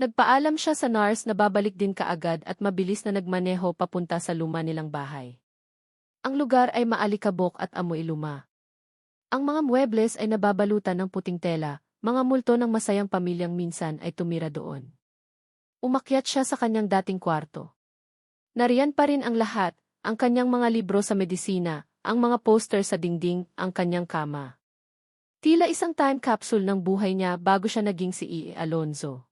Nagpaalam siya sa nurse na babalik din kaagad at mabilis na nagmaneho papunta sa luma nilang bahay. Ang lugar ay maalikabok at amoy luma. Ang mga muebles ay nababalutan ng puting tela, mga multo ng masayang pamilyang minsan ay tumira doon. Umakyat siya sa kanyang dating kwarto. Nariyan pa rin ang lahat, ang kanyang mga libro sa medisina, ang mga poster sa dingding, ang kanyang kama. Tila isang time capsule ng buhay niya bago siya naging si E. Alonzo.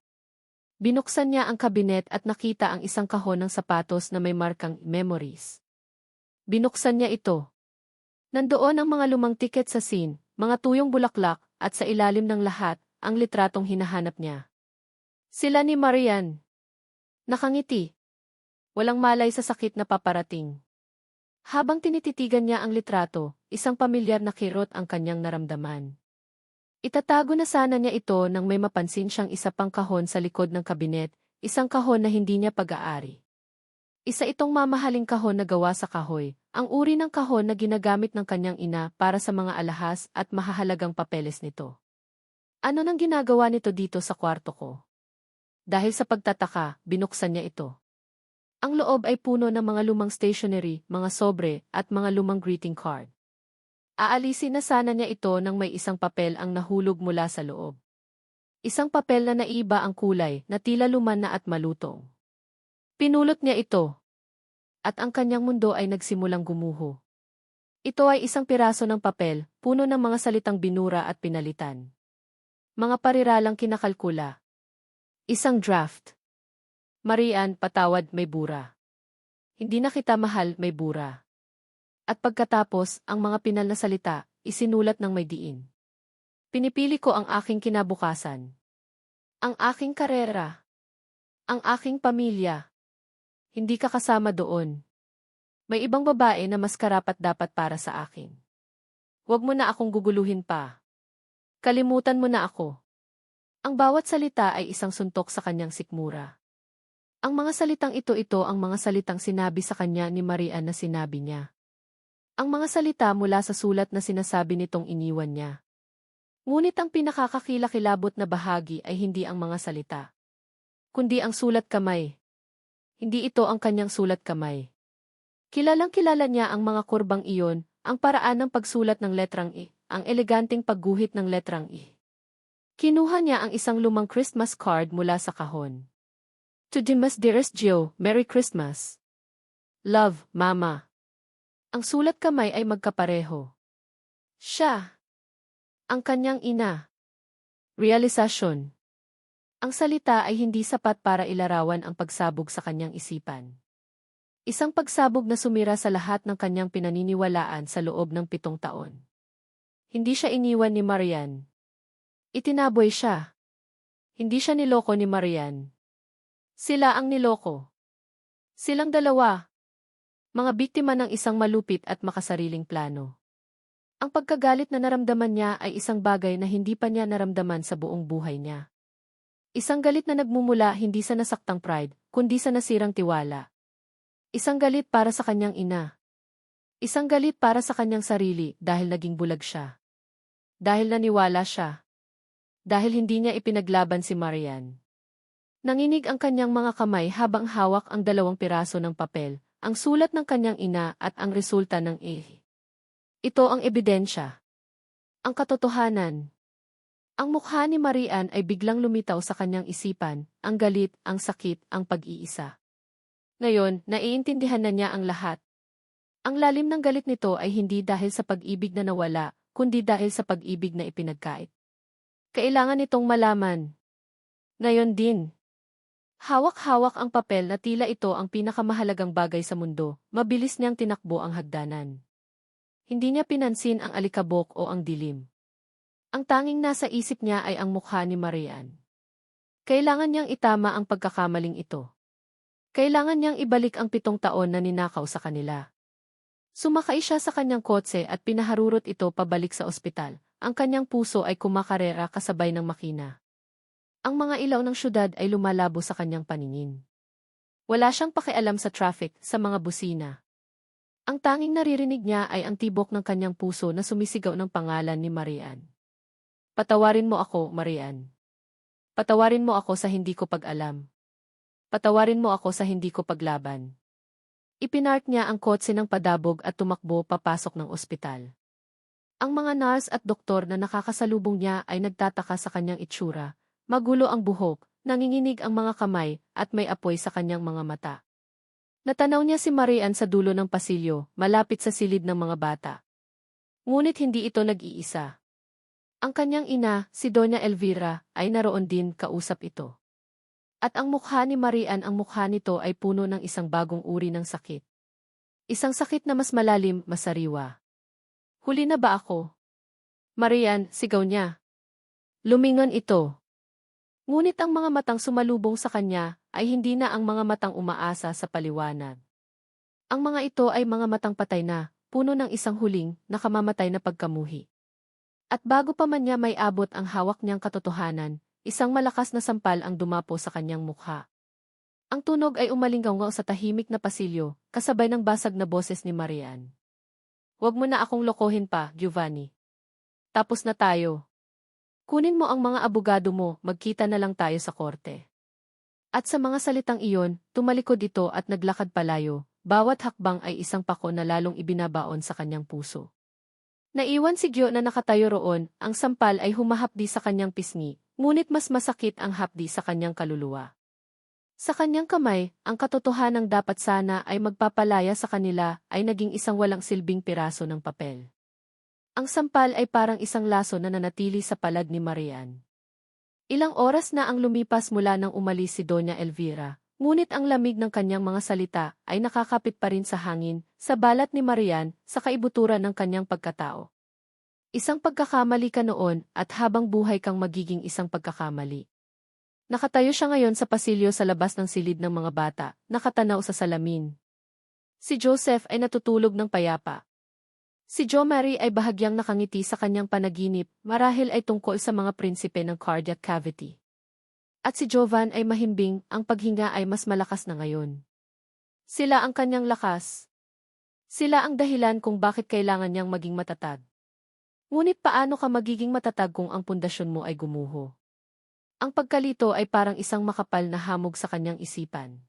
Binuksan niya ang kabinet at nakita ang isang kahon ng sapatos na may markang memories. Binuksan niya ito. Nandoon ang mga lumang tiket sa scene, mga tuyong bulaklak, at sa ilalim ng lahat, ang litratong hinahanap niya. Sila ni Marian. Nakangiti. Walang malay sa sakit na paparating. Habang tinititigan niya ang litrato, isang pamilyar na kirot ang kanyang naramdaman. Itatago na sana niya ito nang may mapansin siyang isa pang kahon sa likod ng kabinet, isang kahon na hindi niya pag-aari. Isa itong mamahaling kahon na gawa sa kahoy, ang uri ng kahon na ginagamit ng kanyang ina para sa mga alahas at mahahalagang papeles nito. Ano nang ginagawa nito dito sa kwarto ko? Dahil sa pagtataka, binuksan niya ito. Ang loob ay puno ng mga lumang stationery, mga sobre, at mga lumang greeting card. Aalisin na sana niya ito nang may isang papel ang nahulog mula sa loob. Isang papel na naiba ang kulay, na tila luman na at malutong. Pinulot niya ito. At ang kanyang mundo ay nagsimulang gumuho. Ito ay isang piraso ng papel, puno ng mga salitang binura at pinalitan. Mga pariralang kinakalkula. Isang draft. Marian, patawad, may bura. Hindi na kita mahal, may bura. At pagkatapos, ang mga pinal na salita, isinulat ng may diin. Pinipili ko ang aking kinabukasan. Ang aking karera. Ang aking pamilya. Hindi ka kasama doon. May ibang babae na mas karapat-dapat para sa akin. Huwag mo na akong guguluhin pa. Kalimutan mo na ako. Ang bawat salita ay isang suntok sa kanyang sikmura. Ang mga salitang ito ang mga salitang sinabi sa kanya ni Marian na sinabi niya. Ang mga salita mula sa sulat na sinasabi nitong iniwan niya. Ngunit ang pinakakakilakilabot na bahagi ay hindi ang mga salita, kundi ang sulat kamay. Hindi ito ang kanyang sulat kamay. Kilalang-kilala niya ang mga kurbang iyon, ang paraan ng pagsulat ng letrang E, ang eleganteng pagguhit ng letrang E. Kinuha niya ang isang lumang Christmas card mula sa kahon. To Dimas dearest Joe, Merry Christmas. Love, Mama. Ang sulat kamay ay magkapareho. Siya. Ang kanyang ina. Realisasyon. Ang salita ay hindi sapat para ilarawan ang pagsabog sa kanyang isipan. Isang pagsabog na sumira sa lahat ng kanyang pinaniniwalaan sa loob ng 7 taon. Hindi siya iniwan ni Marian. Itinaboy siya. Hindi siya niloko ni Marian. Sila ang niloko. Silang dalawa. Mga biktima ng isang malupit at makasariling plano. Ang pagkagalit na naramdaman niya ay isang bagay na hindi pa niya naramdaman sa buong buhay niya. Isang galit na nagmumula hindi sa nasaktang pride, kundi sa nasirang tiwala. Isang galit para sa kanyang ina. Isang galit para sa kanyang sarili dahil naging bulag siya. Dahil naniwala siya. Dahil hindi niya ipinaglaban si Marian. Nanginig ang kanyang mga kamay habang hawak ang 2 piraso ng papel, ang sulat ng kanyang ina at ang resulta ng E. Ito ang ebidensya. Ang katotohanan. Ang mukha ni Marian ay biglang lumitaw sa kanyang isipan, ang galit, ang sakit, ang pag-iisa. Ngayon, naiintindihan na niya ang lahat. Ang lalim ng galit nito ay hindi dahil sa pag-ibig na nawala, kundi dahil sa pag-ibig na ipinagkait. Kailangan nitong malaman. Ngayon din. Hawak-hawak ang papel na tila ito ang pinakamahalagang bagay sa mundo, mabilis niyang tinakbo ang hagdanan. Hindi niya pinansin ang alikabok o ang dilim. Ang tanging nasa isip niya ay ang mukha ni Marian. Kailangan niyang itama ang pagkakamaling ito. Kailangan niyang ibalik ang 7 taon na ninakaw sa kanila. Sumakay siya sa kanyang kotse at pinaharurot ito pabalik sa ospital. Ang kanyang puso ay kumakarera kasabay ng makina. Ang mga ilaw ng syudad ay lumalabo sa kanyang paningin. Wala siyang pakialam sa traffic, sa mga busina. Ang tanging naririnig niya ay ang tibok ng kanyang puso na sumisigaw ng pangalan ni Marian. Patawarin mo ako, Marian. Patawarin mo ako sa hindi ko pag-alam. Patawarin mo ako sa hindi ko paglaban. Ipinark niya ang kotse ng padabog at tumakbo papasok ng ospital. Ang mga nurse at doktor na nakakasalubong niya ay nagtataka sa kanyang itsura, magulo ang buhok, nanginginig ang mga kamay, at may apoy sa kanyang mga mata. Natanaw niya si Marian sa dulo ng pasilyo, malapit sa silid ng mga bata. Ngunit hindi ito nag-iisa. Ang kanyang ina, si Doña Elvira, ay naroon din kausap ito. At ang mukha ni Marian, ang mukha nito ay puno ng isang bagong uri ng sakit. Isang sakit na mas malalim, masariwa. Huli na ba ako? Marian, sigaw niya. Lumingon ito. Ngunit ang mga matang sumalubong sa kanya ay hindi na ang mga matang umaasa sa paliwanag. Ang mga ito ay mga matang patay na, puno ng isang huling, nakamamatay na pagkamuhi. At bago pa man niya may abot ang hawak niyang katotohanan, isang malakas na sampal ang dumapo sa kanyang mukha. Ang tunog ay umalinggaw sa tahimik na pasilyo, kasabay ng basag na boses ni Marian. Huwag mo na akong lokohin pa, Giovanni. Tapos na tayo. Kunin mo ang mga abogado mo, magkita na lang tayo sa korte. At sa mga salitang iyon, tumalikod ito at naglakad palayo, bawat hakbang ay isang pako na lalong ibinabaon sa kanyang puso. Naiwan si Gio na nakatayo roon, ang sampal ay humahapdi sa kanyang pisngi, ngunit mas masakit ang hapdi sa kanyang kaluluwa. Sa kanyang kamay, ang katotohanang dapat sana ay magpapalaya sa kanila ay naging isang walang silbing piraso ng papel. Ang sampal ay parang isang laso na nanatili sa palad ni Marian. Ilang oras na ang lumipas mula nang umalis si Doña Elvira, ngunit ang lamig ng kanyang mga salita ay nakakapit pa rin sa hangin, sa balat ni Marian, sa kaibuturan ng kanyang pagkatao. Isang pagkakamali ka noon at habang buhay kang magiging isang pagkakamali. Nakatayo siya ngayon sa pasilyo sa labas ng silid ng mga bata, nakatanaw sa salamin. Si Joseph ay natutulog ng payapa. Si Jo Marie ay bahagyang nakangiti sa kanyang panaginip, marahil ay tungkol sa mga prinsipe ng cardiac cavity. At si Jovan ay mahimbing, ang paghinga ay mas malakas na ngayon. Sila ang kanyang lakas. Sila ang dahilan kung bakit kailangan niyang maging matatag. Ngunit paano ka magiging matatag kung ang pundasyon mo ay gumuho? Ang pagkalito ay parang isang makapal na hamog sa kanyang isipan.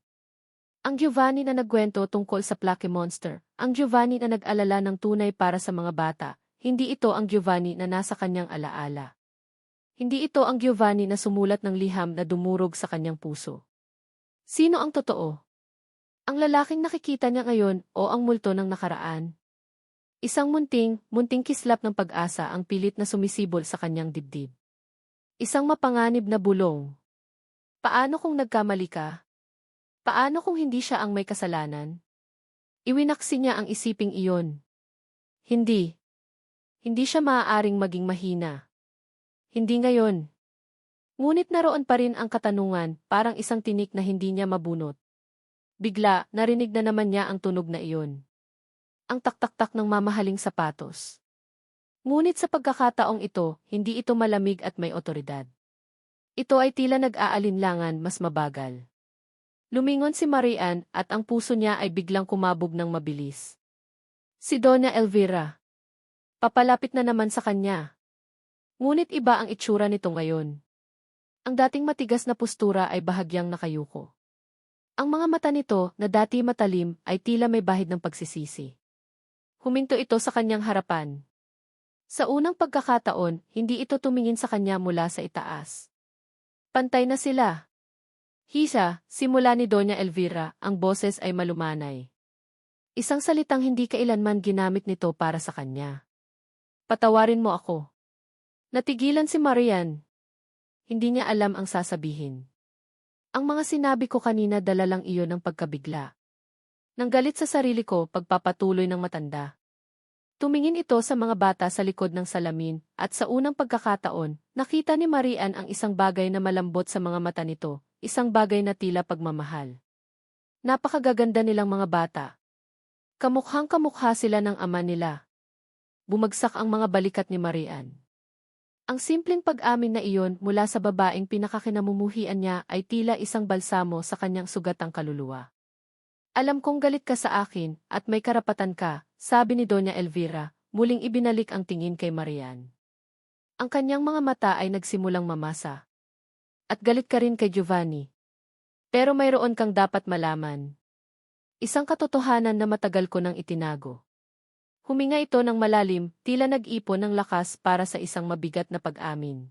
Ang Giovanni na nagkwento tungkol sa Plucky Monster, ang Giovanni na nag-alala ng tunay para sa mga bata, hindi ito ang Giovanni na nasa kanyang alaala. Hindi ito ang Giovanni na sumulat ng liham na dumurog sa kanyang puso. Sino ang totoo? Ang lalaking nakikita niya ngayon o ang multo ng nakaraan? Isang munting kislap ng pag-asa ang pilit na sumisibol sa kanyang dibdib. Isang mapanganib na bulong. Paano kung nagkamali ka? Paano kung hindi siya ang may kasalanan? Iwinaksi niya ang isiping iyon. Hindi. Hindi siya maaaring maging mahina. Hindi ngayon. Ngunit naroon pa rin ang katanungan, parang isang tinik na hindi niya mabunot. Bigla, narinig na naman niya ang tunog na iyon. Ang tak-tak-tak ng mamahaling sapatos. Ngunit sa pagkakataong ito, hindi ito malamig at may otoridad. Ito ay tila nag-aalinlangan, mas mabagal. Lumingon si Marian at ang puso niya ay biglang kumabog ng mabilis. Si Doña Elvira. Papalapit na naman sa kanya. Ngunit iba ang itsura nito ngayon. Ang dating matigas na postura ay bahagyang nakayuko. Ang mga mata nito, na dati matalim, ay tila may bahid ng pagsisisi. Huminto ito sa kanyang harapan. Sa unang pagkakataon, hindi ito tumingin sa kanya mula sa itaas. Pantay na sila. Hisa, simula ni Doña Elvira, ang boses ay malumanay. Isang salitang hindi kailanman ginamit nito para sa kanya. Patawarin mo ako. Natigilan si Marian. Hindi niya alam ang sasabihin. Ang mga sinabi ko kanina dala lang iyon ng pagkabigla. Nang galit sa sarili ko, pagpapatuloy ng matanda. Tumingin ito sa mga bata sa likod ng salamin, at sa unang pagkakataon, nakita ni Marian ang isang bagay na malambot sa mga mata nito, isang bagay na tila pagmamahal. Napakagaganda nilang mga bata. Kamukhang-kamukha sila ng ama nila. Bumagsak ang mga balikat ni Marian. Ang simpleng pag-amin na iyon mula sa babaeng pinakakinamumuhian niya ay tila isang balsamo sa kanyang sugatang kaluluwa. Alam kong galit ka sa akin at may karapatan ka, sabi ni Doña Elvira, muling ibinalik ang tingin kay Marian. Ang kanyang mga mata ay nagsimulang mamasa. At galit ka rin kay Giovanni. Pero mayroon kang dapat malaman. Isang katotohanan na matagal ko nang itinago. Huminga ito ng malalim, tila nag-ipon ng lakas para sa isang mabigat na pag-amin.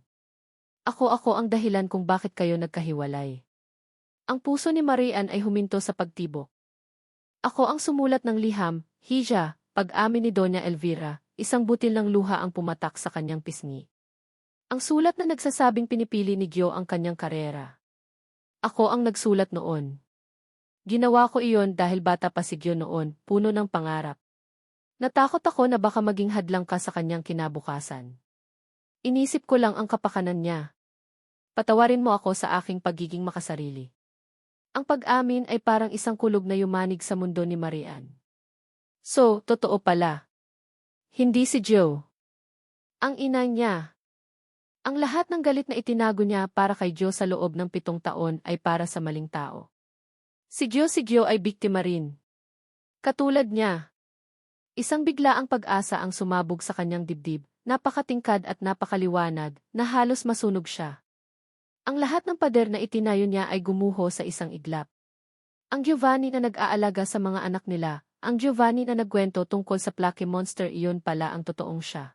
Ako ang dahilan kung bakit kayo nagkahiwalay. Ang puso ni Marian ay huminto sa pagtibok. Ako ang sumulat ng liham, Hija, pag-amin ni Doña Elvira, isang butil ng luha ang pumatak sa kanyang pisngi. Ang sulat na nagsasabing pinipili ni Gyo ang kanyang karera. Ako ang nagsulat noon. Ginawa ko iyon dahil bata pa si Gyo noon, puno ng pangarap. Natakot ako na baka maging hadlang ka sa kanyang kinabukasan. Inisip ko lang ang kapakanan niya. Patawarin mo ako sa aking pagiging makasarili. Ang pag-amin ay parang isang kulog na yumanig sa mundo ni Marian. So, totoo pala. Hindi si Joe. Ang ina niya. Ang lahat ng galit na itinago niya para kay Joe sa loob ng 7 taon ay para sa maling tao. Si Joe ay biktima rin. Katulad niya. Isang biglaang pag-asa ang sumabog sa kanyang dibdib, napakatingkad at napakaliwanag, na halos masunog siya. Ang lahat ng pader na itinayo niya ay gumuho sa isang iglap. Ang Giovanni na nag-aalaga sa mga anak nila, ang Giovanni na nagkwento tungkol sa Plucky Monster, iyon pala ang totoong siya.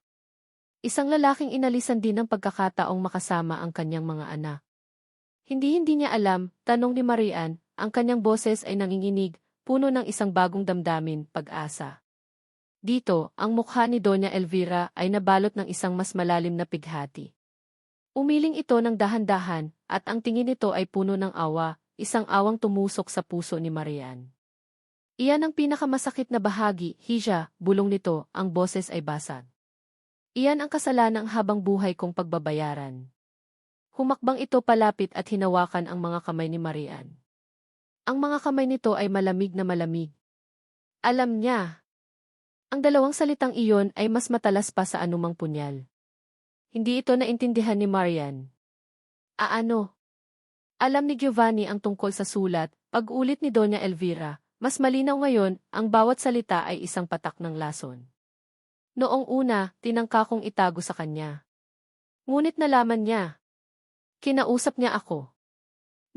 Isang lalaking inalisan din ng pagkakataong makasama ang kanyang mga anak. Hindi niya alam, tanong ni Marian, ang kanyang boses ay nanginginig, puno ng isang bagong damdamin, pag-asa. Dito, ang mukha ni Doña Elvira ay nabalot ng isang mas malalim na pighati. Umiling ito ng dahan-dahan, at ang tingin nito ay puno ng awa, isang awang tumusok sa puso ni Marian. Iyan ang pinakamasakit na bahagi, Hija, bulong nito, ang boses ay basag. Iyan ang kasalanang habang buhay kong pagbabayaran. Humakbang ito palapit at hinawakan ang mga kamay ni Marian. Ang mga kamay nito ay malamig na malamig. Alam niya. Ang dalawang salitang iyon ay mas matalas pa sa anumang punyal. Hindi ito naintindihan ni Marian. Ano? Alam ni Giovanni ang tungkol sa sulat, pag-ulit ni Doña Elvira, mas malinaw ngayon, ang bawat salita ay isang patak ng lason. Noong una, tinangka kong itago sa kanya. Ngunit nalaman niya. Kinausap niya ako.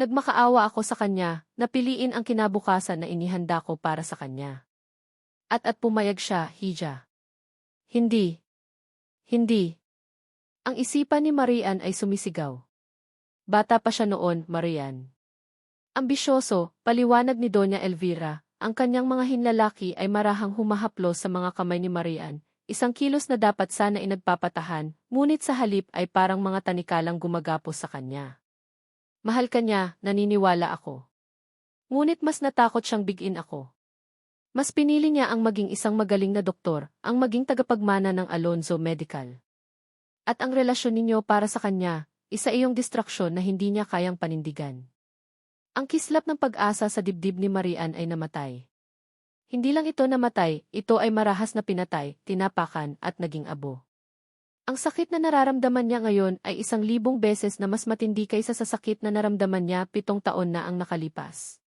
Nagmakaawa ako sa kanya, napiliin ang kinabukasan na inihanda ko para sa kanya. At pumayag siya, Hija. Hindi. Ang isipan ni Marian ay sumisigaw. Bata pa siya noon, Marian. Ambisyoso, paliwanag ni Doña Elvira, ang kanyang mga hinlalaki ay marahang humahaplos sa mga kamay ni Marian, isang kilos na dapat sana inagpapatahan, ngunit sa halip ay parang mga tanikalang gumagapos sa kanya. Mahal ka niya, naniniwala ako. Ngunit mas natakot siyang bigin ako. Mas pinili niya ang maging isang magaling na doktor, ang maging tagapagmana ng Alonzo Medical. At ang relasyon ninyo para sa kanya, isa iyong distraksyon na hindi niya kayang panindigan. Ang kislap ng pag-asa sa dibdib ni Marian ay namatay. Hindi lang ito namatay, ito ay marahas na pinatay, tinapakan at naging abo. Ang sakit na nararamdaman niya ngayon ay 1,000 beses na mas matindi kaysa sa sakit na naramdaman niya 7 taon na ang nakalipas.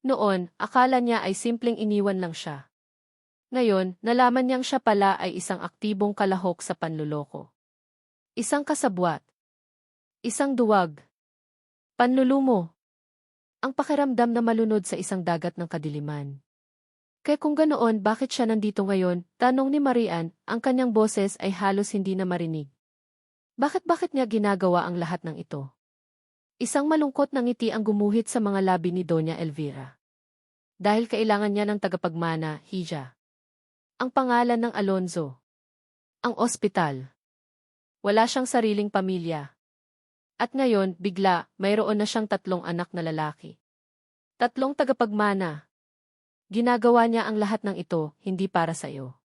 Noon, akala niya ay simpleng iniwan lang siya. Ngayon, nalaman niyang siya pala ay isang aktibong kalahok sa panluloko. Isang kasabwat. Isang duwag. Panlulumo. Ang pakiramdam na malunod sa isang dagat ng kadiliman. Kaya kung ganoon, bakit siya nandito ngayon? Tanong ni Marian, ang kanyang boses ay halos hindi na marinig. Bakit niya ginagawa ang lahat ng ito? Isang malungkot na ngiti ang gumuhit sa mga labi ni Doña Elvira. Dahil kailangan niya ng tagapagmana, Hija. Ang pangalan ng Alonzo. Ang ospital. Wala siyang sariling pamilya. At ngayon, bigla, mayroon na siyang 3 anak na lalaki. 3 tagapagmana. Ginagawa niya ang lahat ng ito, hindi para sa iyo.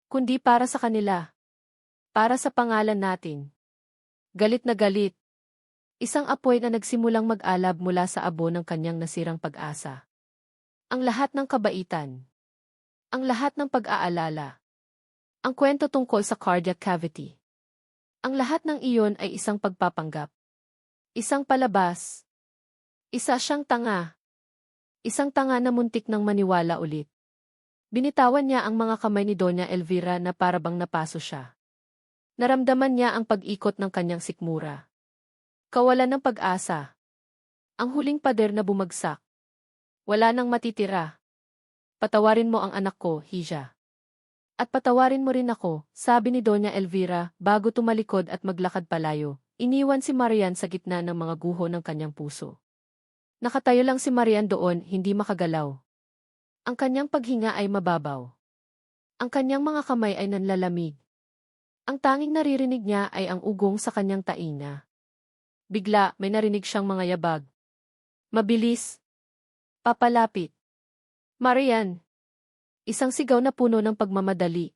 Kundi para sa kanila. Para sa pangalan natin. Galit na galit. Isang apoy na nagsimulang mag-alab mula sa abo ng kanyang nasirang pag-asa. Ang lahat ng kabaitan. Ang lahat ng pag-aalala. Ang kwento tungkol sa cardiac cavity. Ang lahat ng iyon ay isang pagpapanggap. Isang palabas. Isa siyang tanga. Isang tanga na muntik nang maniwala ulit. Binitawan niya ang mga kamay ni Doña Elvira na parabang napaso siya. Naramdaman niya ang pag-ikot ng kanyang sikmura. Kawalan ng pag-asa. Ang huling pader na bumagsak. Wala nang matitira. Patawarin mo ang anak ko, Hija. At patawarin mo rin ako, sabi ni Doña Elvira, bago tumalikod at maglakad palayo. Iniwan si Marian sa gitna ng mga guho ng kanyang puso. Nakatayo lang si Marian doon, hindi makagalaw. Ang kanyang paghinga ay mababaw. Ang kanyang mga kamay ay nanlalamig. Ang tanging naririnig niya ay ang ugong sa kanyang tainga. Bigla, may narinig siyang mga yabag. Mabilis. Papalapit. Marian. Isang sigaw na puno ng pagmamadali.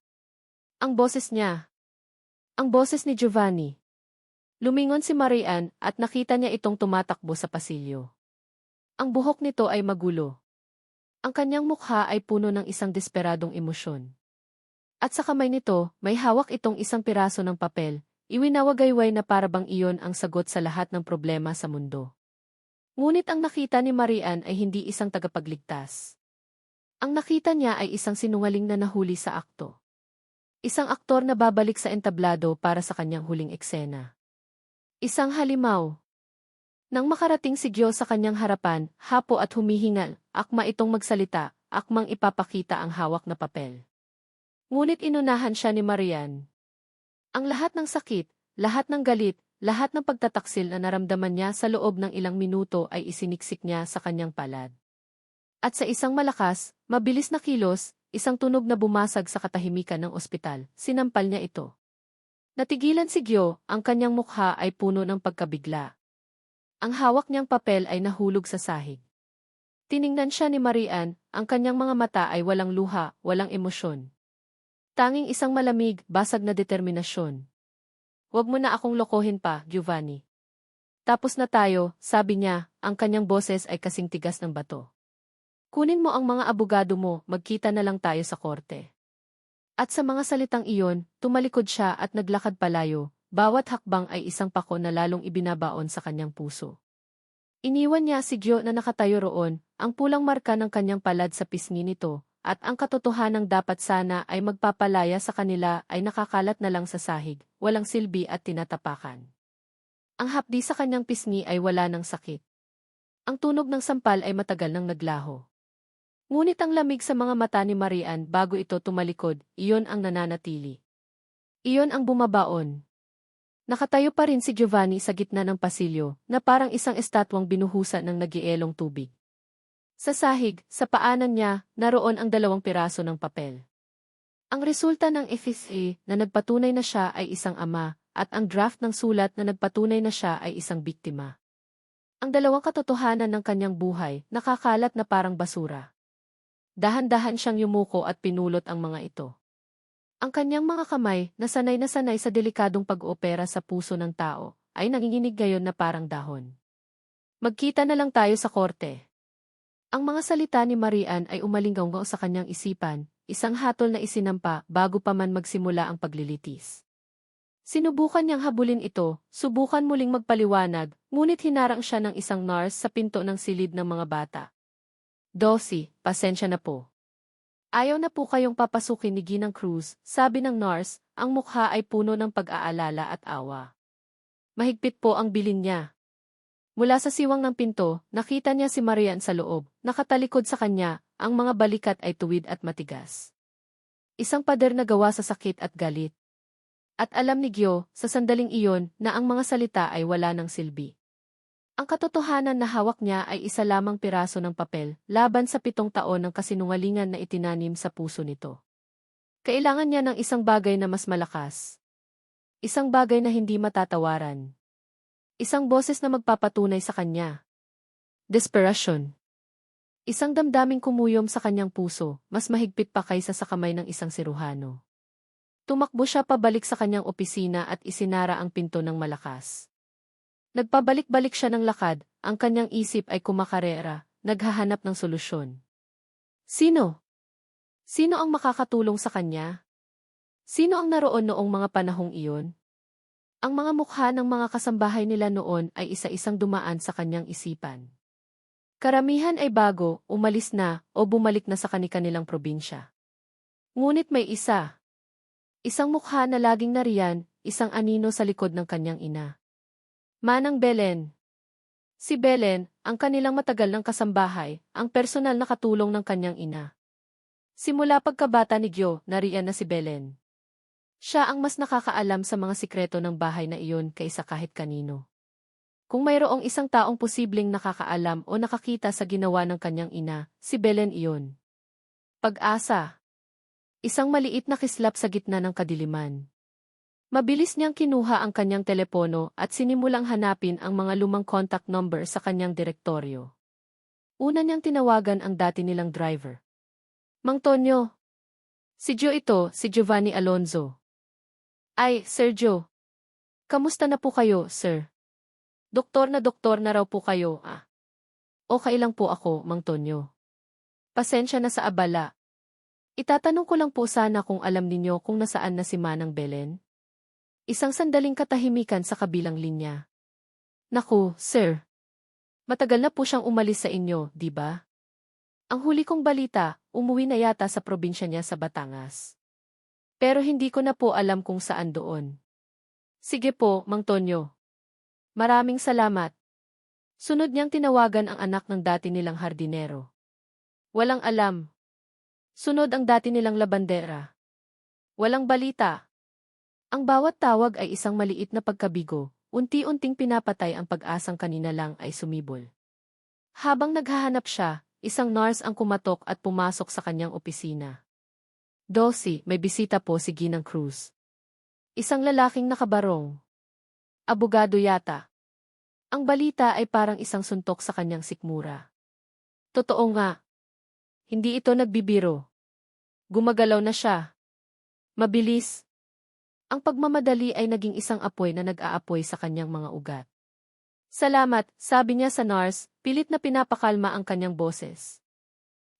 Ang boses niya. Ang boses ni Giovanni. Lumingon si Marian at nakita niya itong tumatakbo sa pasilyo. Ang buhok nito ay magulo. Ang kanyang mukha ay puno ng isang desperadong emosyon. At sa kamay nito, may hawak itong isang piraso ng papel, iwinawagayway na parabang iyon ang sagot sa lahat ng problema sa mundo. Ngunit ang nakita ni Marian ay hindi isang tagapagligtas. Ang nakita niya ay isang sinungaling na nahuli sa akto. Isang aktor na babalik sa entablado para sa kanyang huling eksena. Isang halimaw. Nang makarating si Gio sa kanyang harapan, hapo at humihingal, akma itong magsalita, akmang ipapakita ang hawak na papel. Ngunit inunahan siya ni Marian. Ang lahat ng sakit, lahat ng galit, lahat ng pagtataksil na naramdaman niya sa loob ng ilang minuto ay isiniksik niya sa kanyang palad. At sa isang malakas, mabilis na kilos, isang tunog na bumasag sa katahimikan ng ospital, sinampal niya ito. Natigilan si Gio, ang kanyang mukha ay puno ng pagkabigla. Ang hawak niyang papel ay nahulog sa sahig. Tiningnan siya ni Marian, ang kanyang mga mata ay walang luha, walang emosyon. Tanging isang malamig, basag na determinasyon. Huwag mo na akong lokohin pa, Giovanni. Tapos na tayo, sabi niya, ang kanyang boses ay kasing tigas ng bato. Kunin mo ang mga abogado mo, magkita na lang tayo sa korte. At sa mga salitang iyon, tumalikod siya at naglakad palayo, bawat hakbang ay isang pako na lalong ibinabaon sa kanyang puso. Iniwan niya si Gio na nakatayo roon, ang pulang marka ng kanyang palad sa pisngi nito, at ang katotohanang dapat sana ay magpapalaya sa kanila ay nakakalat na lang sa sahig, walang silbi at tinatapakan. Ang hapdi sa kanyang pisngi ay wala ng sakit. Ang tunog ng sampal ay matagal nang naglaho. Ngunit ang lamig sa mga mata ni Marian bago ito tumalikod, iyon ang nananatili. Iyon ang bumabaon. Nakatayo pa rin si Giovanni sa gitna ng pasilyo, na parang isang estatwang binuhusan ng nagielong tubig. Sa sahig, sa paanan niya, naroon ang 2 piraso ng papel. Ang resulta ng FSA na nagpatunay na siya ay isang ama, at ang draft ng sulat na nagpatunay na siya ay isang biktima. Ang 2 katotohanan ng kanyang buhay, nakakalat na parang basura. Dahan-dahan siyang yumuko at pinulot ang mga ito. Ang kanyang mga kamay, na sanay sa delikadong pag-oopera sa puso ng tao, ay nanginginig ngayon na parang dahon. Magkita na lang tayo sa korte. Ang mga salita ni Marian ay umalinggaw sa kanyang isipan, isang hatol na isinampa bago pa man magsimula ang paglilitis. Sinubukan niyang habulin ito, subukan muling magpaliwanag, ngunit hinarang siya ng isang nurse sa pinto ng silid ng mga bata. Dossie, pasensya na po. Ayaw na po kayong papasukin ni Ginang Cruz, sabi ng nurse, ang mukha ay puno ng pag-aalala at awa. Mahigpit po ang bilin niya. Mula sa siwang ng pinto, nakita niya si Marian sa loob, nakatalikod sa kanya, ang mga balikat ay tuwid at matigas. Isang pader na gawa sa sakit at galit. At alam ni Gio, sa sandaling iyon, na ang mga salita ay wala ng silbi. Ang katotohanan na hawak niya ay isa lamang piraso ng papel, laban sa 7 taon ng kasinungalingan na itinanim sa puso nito. Kailangan niya ng isang bagay na mas malakas. Isang bagay na hindi matatawaran. Isang boses na magpapatunay sa kanya. Desperation. Isang damdaming kumuyom sa kanyang puso, mas mahigpit pa kaysa sa kamay ng isang siruhano. Tumakbo siya pabalik sa kanyang opisina at isinara ang pinto ng malakas. Nagpabalik-balik siya ng lakad, ang kanyang isip ay kumakarera, naghahanap ng solusyon. Sino? Sino ang makakatulong sa kanya? Sino ang naroon noong mga panahong iyon? Ang mga mukha ng mga kasambahay nila noon ay isa-isang dumaan sa kanyang isipan. Karamihan ay bago, umalis na, o bumalik na sa kani-kanilang probinsya. Ngunit may isa. Isang mukha na laging nariyan, isang anino sa likod ng kanyang ina. Manang Belen. Si Belen, ang kanilang matagal ng kasambahay, ang personal na katulong ng kanyang ina. Simula pagkabata ni Gyo, nariyan na si Belen. Siya ang mas nakakaalam sa mga sikreto ng bahay na iyon kaysa kahit kanino. Kung mayroong isang taong posibleng nakakaalam o nakakita sa ginawa ng kanyang ina, si Belen iyon. Pag-asa. Isang maliit na kislap sa gitna ng kadiliman. Mabilis niyang kinuha ang kanyang telepono at sinimulang hanapin ang mga lumang contact number sa kanyang direktoryo. Una niyang tinawagan ang dati nilang driver. Mang Tonyo. Si Joe ito, si Giovanni Alonzo. Ay, Sir Joe. Kamusta na po kayo, sir? Doktor na raw po kayo, ah. Okay lang po ako, Mang Tonyo. Pasensya na sa abala. Itatanong ko lang po sana kung alam ninyo kung nasaan na si Manang Belen. Isang sandaling katahimikan sa kabilang linya. Naku, sir. Matagal na po siyang umalis sa inyo, di ba? Ang huli kong balita, umuwi na yata sa probinsya niya sa Batangas. Pero hindi ko na po alam kung saan doon. Sige po, Mang Tonyo. Maraming salamat. Sunod niyang tinawagan ang anak ng dati nilang hardinero. Walang alam. Sunod ang dati nilang labandera. Walang balita. Ang bawat tawag ay isang maliit na pagkabigo, unti-unting pinapatay ang pag-asang kanina lang ay sumibol. Habang naghahanap siya, isang nurse ang kumatok at pumasok sa kanyang opisina. Dossie, may bisita po si Ginang Cruz. Isang lalaking nakabarong. Abogado yata. Ang balita ay parang isang suntok sa kanyang sikmura. Totoo nga. Hindi ito nagbibiro. Gumagalaw na siya. Mabilis. Ang pagmamadali ay naging isang apoy na nag-aapoy sa kanyang mga ugat. Salamat, sabi niya sa nurse, pilit na pinapakalma ang kanyang boses.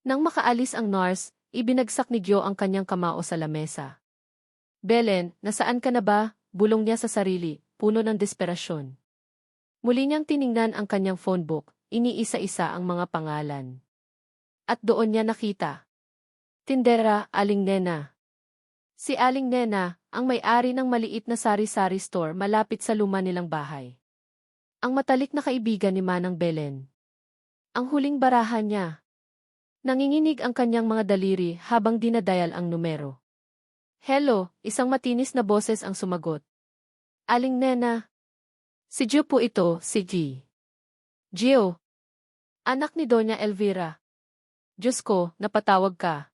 Nang makaalis ang nurse, ibinagsak ni Gyo ang kanyang kamao sa lamesa. Belen, nasaan ka na ba? Bulong niya sa sarili, puno ng desperasyon. Muli niyang tiningnan ang kanyang phone book, iniisa-isa ang mga pangalan. At doon niya nakita. Tindera, Aling Nena. Si Aling Nena, ang may-ari ng maliit na sari-sari store malapit sa luma nilang bahay. Ang matalik na kaibigan ni Manang Belen. Ang huling barahan niya. Nanginginig ang kanyang mga daliri habang dinadayal ang numero. Hello, isang matinis na boses ang sumagot. Aling Nena. Si Gio po ito, si G. Gio. Anak ni Doña Elvira. Diyos ko, napatawag ka.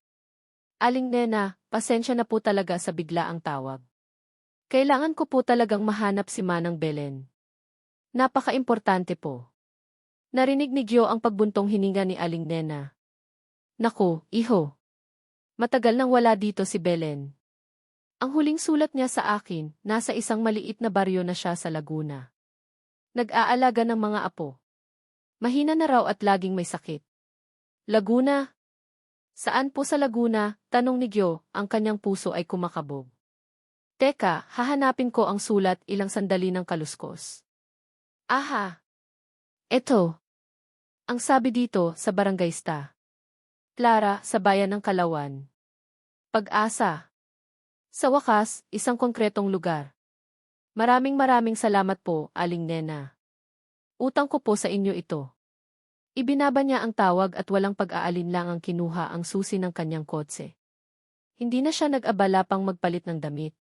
Aling Nena, pasensya na po talaga sa biglaang tawag. Kailangan ko po talagang mahanap si Manang Belen. Napaka-importante po. Narinig ni Gio ang pagbuntong hininga ni Aling Nena. Naku, iho. Matagal nang wala dito si Belen. Ang huling sulat niya sa akin, nasa isang maliit na baryo na siya sa Laguna. Nag-aalaga ng mga apo. Mahina na raw at laging may sakit. Laguna? Saan po sa Laguna? Tanong ni Gyo, ang kanyang puso ay kumakabog. Teka, hahanapin ko ang sulat ilang sandali ng kaluskos. Aha! Eto. Ang sabi dito sa Barangay Sta. Clara, sa bayan ng Kalawan. Pag-asa. Sa wakas, isang konkretong lugar. Maraming salamat po, Aling Nena. Utang ko po sa inyo ito. Ibinaba niya ang tawag at walang pag-aalinlangang kinuha ang susi ng kanyang kotse. Hindi na siya nag-abala pang magpalit ng damit.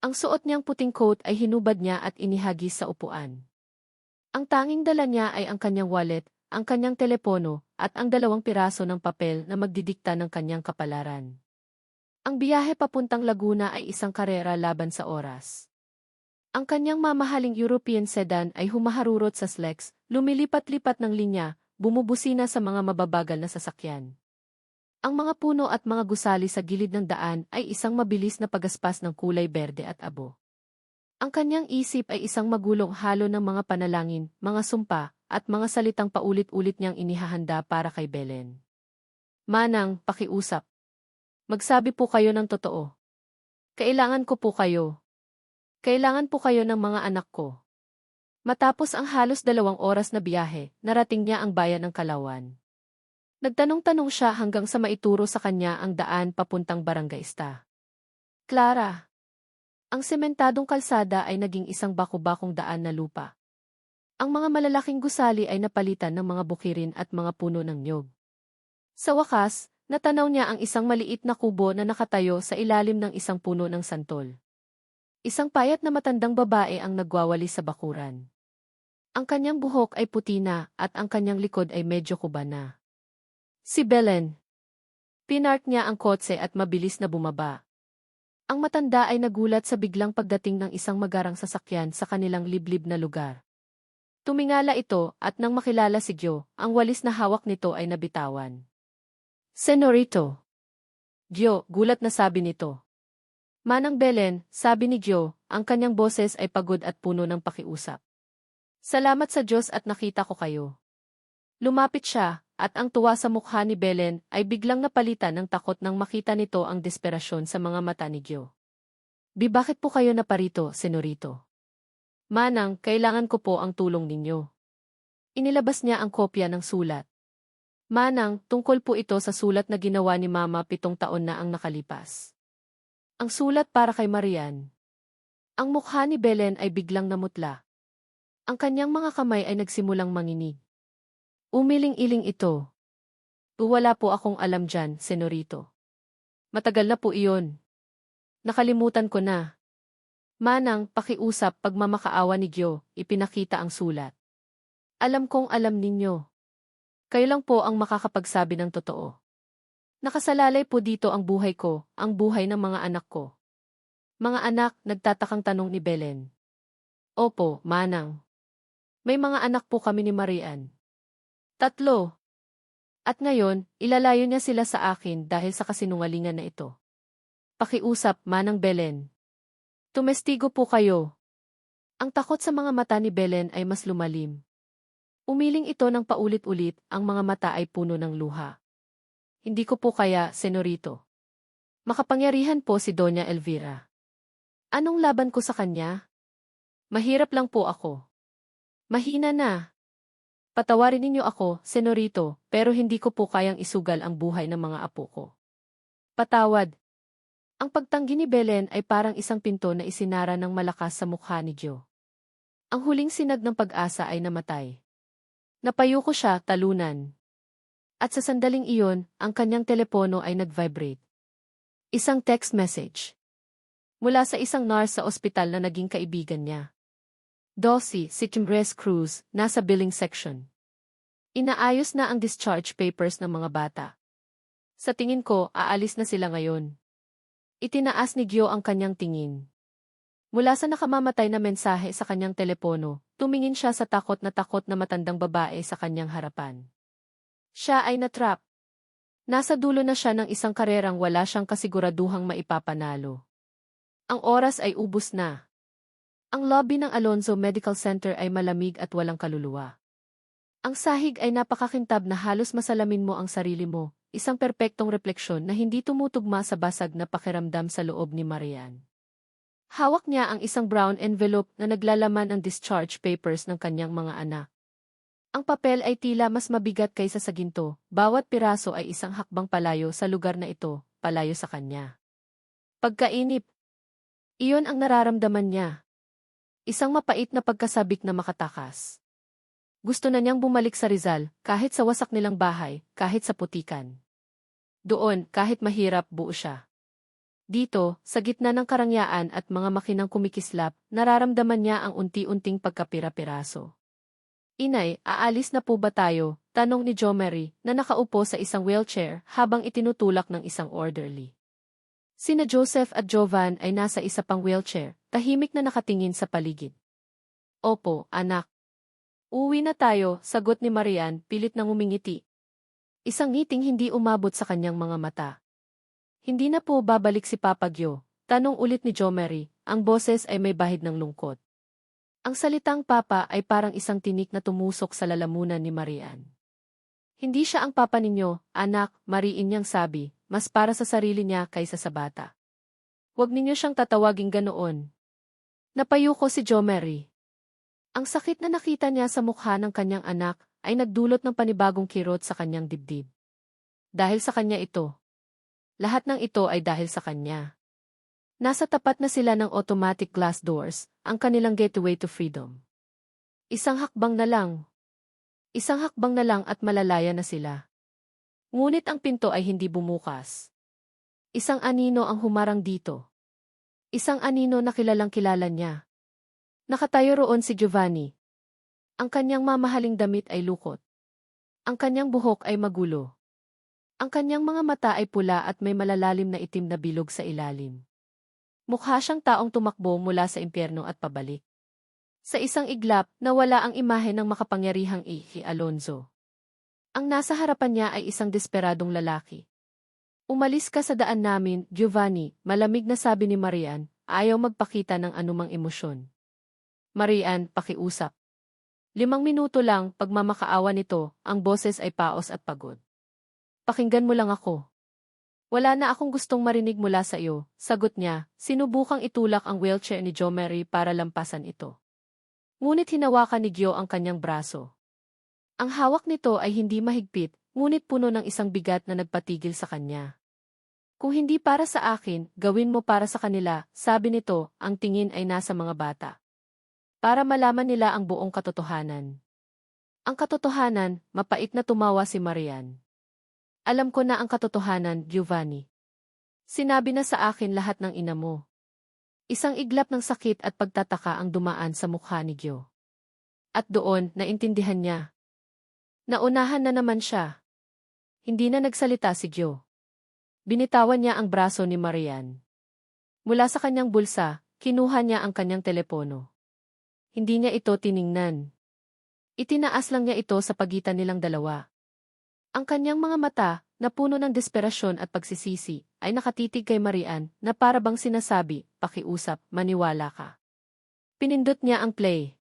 Ang suot niyang puting coat ay hinubad niya at inihagis sa upuan. Ang tanging dala niya ay ang kanyang wallet, ang kanyang telepono, at ang 2 piraso ng papel na magdidikta ng kanyang kapalaran. Ang biyahe papuntang Laguna ay isang karera laban sa oras. Ang kanyang mamahaling European sedan ay humaharurot sa SLEX, lumilipat-lipat ng linya, bumubusina sa mga mababagal na sasakyan. Ang mga puno at mga gusali sa gilid ng daan ay isang mabilis na pagaspas ng kulay berde at abo. Ang kanyang isip ay isang magulong halo ng mga panalangin, mga sumpa, at mga salitang paulit-ulit niyang inihahanda para kay Belen. Manang, pakiusap. Magsabi po kayo ng totoo. Kailangan ko po kayo. Kailangan po kayo ng mga anak ko. Matapos ang halos 2 oras na biyahe, narating niya ang bayan ng Kalawan. Nagtanong-tanong siya hanggang sa maituro sa kanya ang daan papuntang Barangay Sta. Clara. Ang sementadong kalsada ay naging isang baku-bakong daan na lupa. Ang mga malalaking gusali ay napalitan ng mga bukirin at mga puno ng niyog. Sa wakas, natanaw niya ang isang maliit na kubo na nakatayo sa ilalim ng isang puno ng santol. Isang payat na matandang babae ang nagwawali sa bakuran. Ang kanyang buhok ay puti na at ang kanyang likod ay medyo kuba na. Si Belen. Pinark niya ang kotse at mabilis na bumaba. Ang matanda ay nagulat sa biglang pagdating ng isang magarang sasakyan sa kanilang liblib na lugar. Tumingala ito at nang makilala si Gyo, ang walis na hawak nito ay nabitawan. Senorito. Gyo, gulat na sabi nito. Manang Belen, sabi ni Gyo, ang kanyang boses ay pagod at puno ng pakiusap. Salamat sa Diyos at nakita ko kayo. Lumapit siya, at ang tuwa sa mukha ni Belen ay biglang napalitan ng takot nang makita nito ang desperasyon sa mga mata ni Gyo. Bakit po kayo naparito, senorito? Manang, kailangan ko po ang tulong ninyo. Inilabas niya ang kopya ng sulat. Manang, tungkol po ito sa sulat na ginawa ni Mama 7 taon na ang nakalipas. Ang sulat para kay Marian. Ang mukha ni Belen ay biglang namutla. Ang kanyang mga kamay ay nagsimulang manginig. Umiling-iling ito. Wala po akong alam dyan, senorito. Matagal na po iyon. Nakalimutan ko na. Manang, pakiusap pagmamakaawa ni Gyo, ipinakita ang sulat. Alam kong alam ninyo. Kayo lang po ang makakapagsabi ng totoo. Nakasalalay po dito ang buhay ko, ang buhay ng mga anak ko. Mga anak, nagtatakang tanong ni Belen. Opo, Manang. May mga anak po kami ni Marian. 3. At ngayon, ilalayo niya sila sa akin dahil sa kasinungalingan na ito. Pakiusap, Manang Belen. Tumestigo po kayo. Ang takot sa mga mata ni Belen ay mas lumalim. Umiling ito ng paulit-ulit, ang mga mata ay puno ng luha. Hindi ko po kaya, senorito. Makapangyarihan po si Doña Elvira. Anong laban ko sa kanya? Mahirap lang po ako. Mahina na. Patawarin ninyo ako, senorito, pero hindi ko po kayang isugal ang buhay ng mga apo ko. Patawad. Ang pagtanggi ni Belen ay parang isang pinto na isinara ng malakas sa mukha ni Gyo. Ang huling sinag ng pag-asa ay namatay. Napayuko siya, talunan. At sa sandaling iyon, ang kanyang telepono ay nag-vibrate. Isang text message. Mula sa isang nurse sa ospital na naging kaibigan niya. Dossie, si Chimres Cruz, nasa billing section. Inaayos na ang discharge papers ng mga bata. Sa tingin ko, aalis na sila ngayon. Itinaas ni Gyo ang kanyang tingin. Mula sa nakamamatay na mensahe sa kanyang telepono, tumingin siya sa takot na matandang babae sa kanyang harapan. Siya ay natrap. Nasa dulo na siya ng isang karerang wala siyang kasiguraduhang maipapanalo. Ang oras ay ubos na. Ang lobby ng Alonzo Medical Center ay malamig at walang kaluluwa. Ang sahig ay napakakintab na halos masalamin mo ang sarili mo, isang perpektong refleksyon na hindi tumutugma sa basag na pakiramdam sa loob ni Marian. Hawak niya ang isang brown envelope na naglalaman ang discharge papers ng kanyang mga anak. Ang papel ay tila mas mabigat kaysa sa ginto, bawat piraso ay isang hakbang palayo sa lugar na ito, palayo sa kanya. Pagkainip. Iyon ang nararamdaman niya. Isang mapait na pagkasabik na makatakas. Gusto na niyang bumalik sa Rizal, kahit sa wasak nilang bahay, kahit sa putikan. Doon, kahit mahirap, buo siya. Dito, sa gitna ng karangyaan at mga makinang kumikislap, nararamdaman niya ang unti-unting pagkapira-piraso. Inay, aalis na po ba tayo? Tanong ni Jomary, na nakaupo sa isang wheelchair habang itinutulak ng isang orderly. Sina Joseph at Jovan ay nasa isa pang wheelchair, tahimik na nakatingin sa paligid. Opo, anak. Uwi na tayo, sagot ni Marian, pilit nang umingiti. Isang ngiting hindi umabot sa kanyang mga mata. Hindi na po babalik si Papa Gyo, tanong ulit ni Jomary, ang boses ay may bahid ng lungkot. Ang salitang Papa ay parang isang tinik na tumusok sa lalamunan ni Marian. Hindi siya ang papa ninyo, anak, mariin niyang sabi, mas para sa sarili niya kaysa sa bata. Huwag ninyo siyang tatawaging ganoon. Napayuko si Jomary. Ang sakit na nakita niya sa mukha ng kanyang anak ay nagdulot ng panibagong kirot sa kanyang dibdib. Dahil sa kanya ito. Lahat ng ito ay dahil sa kanya. Nasa tapat na sila ng automatic glass doors, ang kanilang gateway to freedom. Isang hakbang na lang. Isang hakbang na lang at malalaya na sila. Ngunit ang pinto ay hindi bumukas. Isang anino ang humarang dito. Isang anino na kilalang kilala niya. Nakatayo roon si Giovanni. Ang kanyang mamahaling damit ay lukot. Ang kanyang buhok ay magulo. Ang kanyang mga mata ay pula at may malalalim na itim na bilog sa ilalim. Mukha siyang taong tumakbo mula sa impyerno at pabalik. Sa isang iglap, nawala ang imahe ng makapangyarihang Alonzo. Ang nasa harapan niya ay isang desperadong lalaki. Umalis ka sa daan namin, Giovanni, malamig na sabi ni Marian, ayaw magpakita ng anumang emosyon. Marian, pakiusap. 5 minuto lang, pagmamakaawa nito, ang boses ay paos at pagod. Pakinggan mo lang ako. Wala na akong gustong marinig mula sa iyo, sagot niya, sinubukang itulak ang wheelchair ni Jomari para lampasan ito. Ngunit hinawakan ni Gio ang kanyang braso. Ang hawak nito ay hindi mahigpit, ngunit puno ng isang bigat na nagpatigil sa kanya. Kung hindi para sa akin, gawin mo para sa kanila, sabi nito, ang tingin ay nasa mga bata. Para malaman nila ang buong katotohanan. Ang katotohanan, mapait na tumawa si Marian. Alam ko na ang katotohanan, Giovanni. Sinabi na sa akin lahat ng ina mo. Isang iglap ng sakit at pagtataka ang dumaan sa mukha ni Gio. At doon, naintindihan niya. Naunahan na naman siya. Hindi na nagsalita si Gio. Binitawan niya ang braso ni Marian. Mula sa kanyang bulsa, kinuha niya ang kanyang telepono. Hindi niya ito tiningnan. Itinaas lang niya ito sa pagitan nilang dalawa. Ang kanyang mga mata, na puno ng desperasyon at pagsisisi, ay nakatitig kay Marian na para bang sinasabi, pakiusap, maniwala ka. Pinindot niya ang play.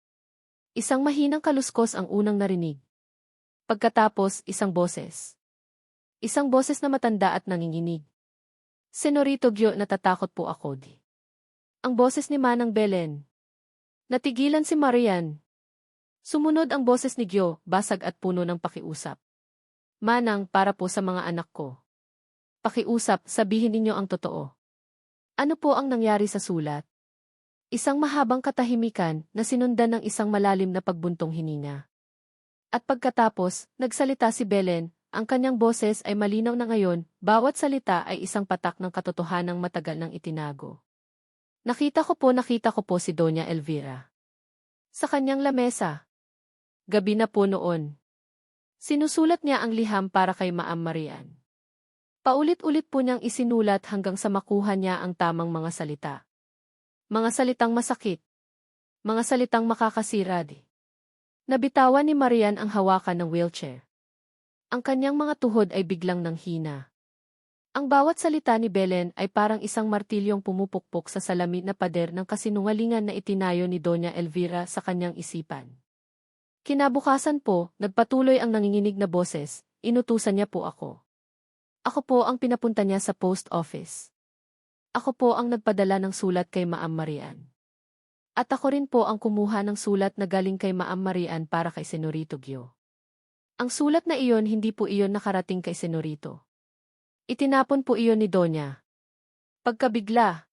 Isang mahinang kaluskos ang unang narinig. Pagkatapos, isang boses. Isang boses na matanda at nanginginig. Senorito Gio, natatakot po ako di. Ang boses ni Manang Belen. Natigilan si Marian. Sumunod ang boses ni Gio, basag at puno ng pakiusap. Manang, para po sa mga anak ko. Pakiusap, sabihin ninyo ang totoo. Ano po ang nangyari sa sulat? Isang mahabang katahimikan na sinundan ng isang malalim na pagbuntong hininga. At pagkatapos, nagsalita si Belen, ang kanyang boses ay malinaw na ngayon, bawat salita ay isang patak ng katotohanang matagal nang itinago. Nakita ko po si Doña Elvira. Sa kanyang lamesa. Gabi na po noon. Sinusulat niya ang liham para kay Maam Marian. Paulit-ulit po niyang isinulat hanggang sa makuha niya ang tamang mga salita. Mga salitang masakit. Mga salitang makakasira di. Nabitawan ni Marian ang hawakan ng wheelchair. Ang kanyang mga tuhod ay biglang nanghina. Ang bawat salita ni Belen ay parang isang martilyong pumupukpok sa salamin na pader ng kasinungalingan na itinayo ni Doña Elvira sa kanyang isipan. Kinabukasan po, nagpatuloy ang nanginginig na boses, inutusan niya po ako. Ako po ang pinapunta niya sa post office. Ako po ang nagpadala ng sulat kay Maam Marian. At ako rin po ang kumuha ng sulat na galing kay Maam Marian para kay Senorito Gio. Ang sulat na iyon hindi po iyon nakarating kay Senorito. Itinapon po iyon ni Donya. Pagkabigla,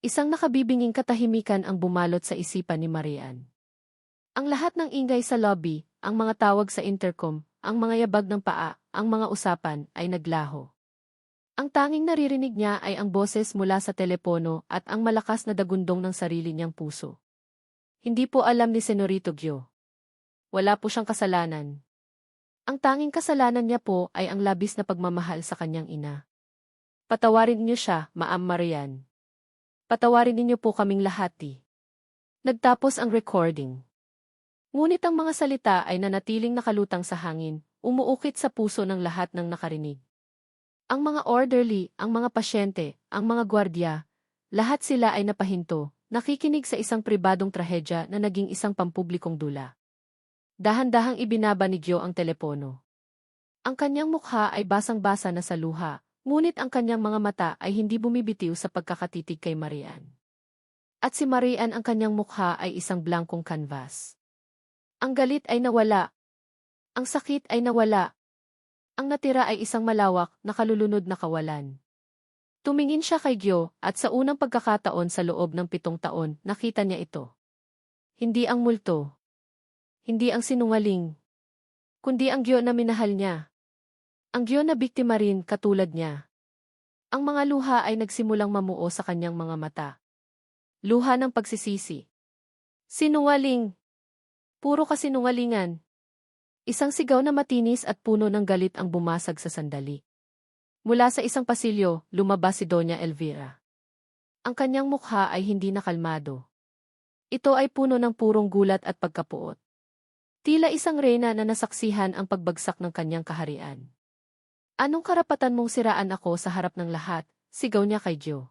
isang nakabibinging katahimikan ang bumalot sa isipan ni Marian. Ang lahat ng ingay sa lobby, ang mga tawag sa intercom, ang mga yabag ng paa, ang mga usapan, ay naglaho. Ang tanging naririnig niya ay ang boses mula sa telepono at ang malakas na dagundong ng sarili niyang puso. Hindi po alam ni Senorito Gio. Wala po siyang kasalanan. Ang tanging kasalanan niya po ay ang labis na pagmamahal sa kanyang ina. Patawarin niyo siya, Maam Marian. Patawarin niyo po kaming lahat. Nagtapos ang recording. Ngunit ang mga salita ay nanatiling nakalutang sa hangin, umuukit sa puso ng lahat ng nakarinig. Ang mga orderly, ang mga pasyente, ang mga gwardya, lahat sila ay napahinto, nakikinig sa isang pribadong trahedya na naging isang pampublikong dula. Dahan-dahang ibinaba ni Gio ang telepono. Ang kanyang mukha ay basang-basa na sa luha, ngunit ang kanyang mga mata ay hindi bumibitiw sa pagkakatitig kay Marian. At si Marian ang kanyang mukha ay isang blankong canvas. Ang galit ay nawala. Ang sakit ay nawala. Ang natira ay isang malawak, nakalulunod na kawalan. Tumingin siya kay Gio at sa unang pagkakataon sa loob ng 7 taon, nakita niya ito. Hindi ang multo. Hindi ang sinungaling, kundi ang Gyo na minahal niya. Ang Gyo na biktima rin katulad niya. Ang mga luha ay nagsimulang mamuo sa kanyang mga mata. Luha ng pagsisisi. Sinungaling. Puro kasinungalingan. Isang sigaw na matinis at puno ng galit ang bumasag sa sandali. Mula sa isang pasilyo, lumabas si Doña Elvira. Ang kanyang mukha ay hindi nakalmado. Ito ay puno ng purong gulat at pagkapuot. Tila isang reyna na nasaksihan ang pagbagsak ng kanyang kaharian. Anong karapatan mong siraan ako sa harap ng lahat? Sigaw niya kay Gyo.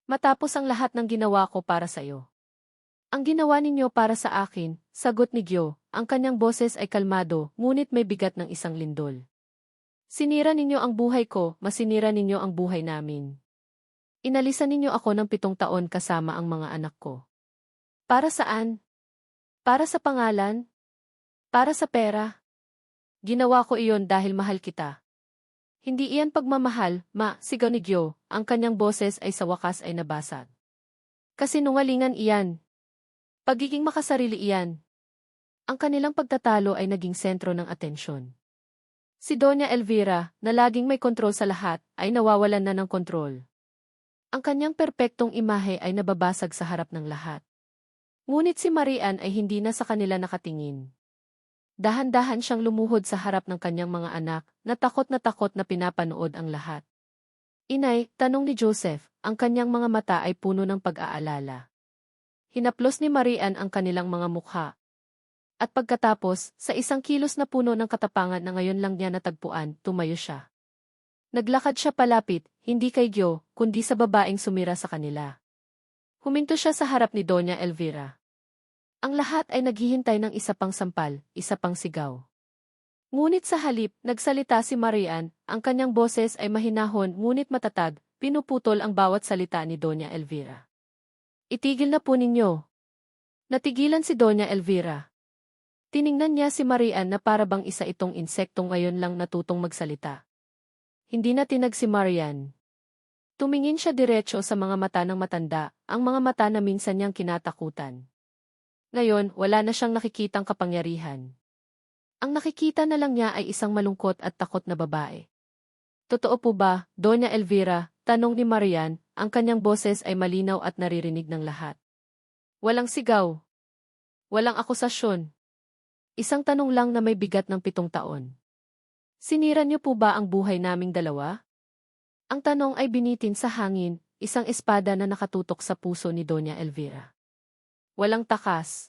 Matapos ang lahat ng ginawa ko para sa iyo. Ang ginawa ninyo para sa akin, sagot ni Gyo, ang kanyang boses ay kalmado, ngunit may bigat ng isang lindol. Sinira ninyo ang buhay ko, masinira ninyo ang buhay namin. Inalisan ninyo ako ng 7 taon kasama ang mga anak ko. Para saan? Para sa pangalan? Para sa pera? Ginawa ko iyon dahil mahal kita. Hindi iyan pagmamahal, sigaw ni Gyo, ang kanyang boses ay sa wakas ay nabasag. Kasinungalingan iyan. Pagiging makasarili iyan. Ang kanilang pagtatalo ay naging sentro ng atensyon. Si Doña Elvira, na laging may kontrol sa lahat, ay nawawalan na ng kontrol. Ang kanyang perpektong imahe ay nababasag sa harap ng lahat. Ngunit si Marian ay hindi na sa kanila nakatingin. Dahan-dahan siyang lumuhod sa harap ng kanyang mga anak, na takot na pinapanood ang lahat. Inay, tanong ni Joseph, ang kanyang mga mata ay puno ng pag-aalala. Hinaplos ni Marian ang kanilang mga mukha. At pagkatapos, sa isang kilos na puno ng katapangan na ngayon lang niya natagpuan, tumayo siya. Naglakad siya palapit, hindi kay Gyo, kundi sa babaeng sumira sa kanila. Huminto siya sa harap ni Doña Elvira. Ang lahat ay naghihintay ng isa pang sampal, isa pang sigaw. Ngunit sa halip, nagsalita si Marian, ang kanyang boses ay mahinahon ngunit matatag, pinuputol ang bawat salita ni Doña Elvira. Itigil na po ninyo. Natigilan si Doña Elvira. Tiningnan niya si Marian na para bang isa itong insektong ngayon lang natutong magsalita. Hindi na tinag si Marian. Tumingin siya diretso sa mga mata ng matanda, ang mga mata na minsan niyang kinatakutan. Ngayon, wala na siyang nakikitang kapangyarihan. Ang nakikita na lang niya ay isang malungkot at takot na babae. Totoo po ba, Doña Elvira? Tanong ni Marian, ang kanyang boses ay malinaw at naririnig ng lahat. Walang sigaw. Walang akusasyon. Isang tanong lang na may bigat ng 7 taon. Sinira niyo po ba ang buhay naming dalawa? Ang tanong ay binitin sa hangin, isang espada na nakatutok sa puso ni Doña Elvira. Walang takas.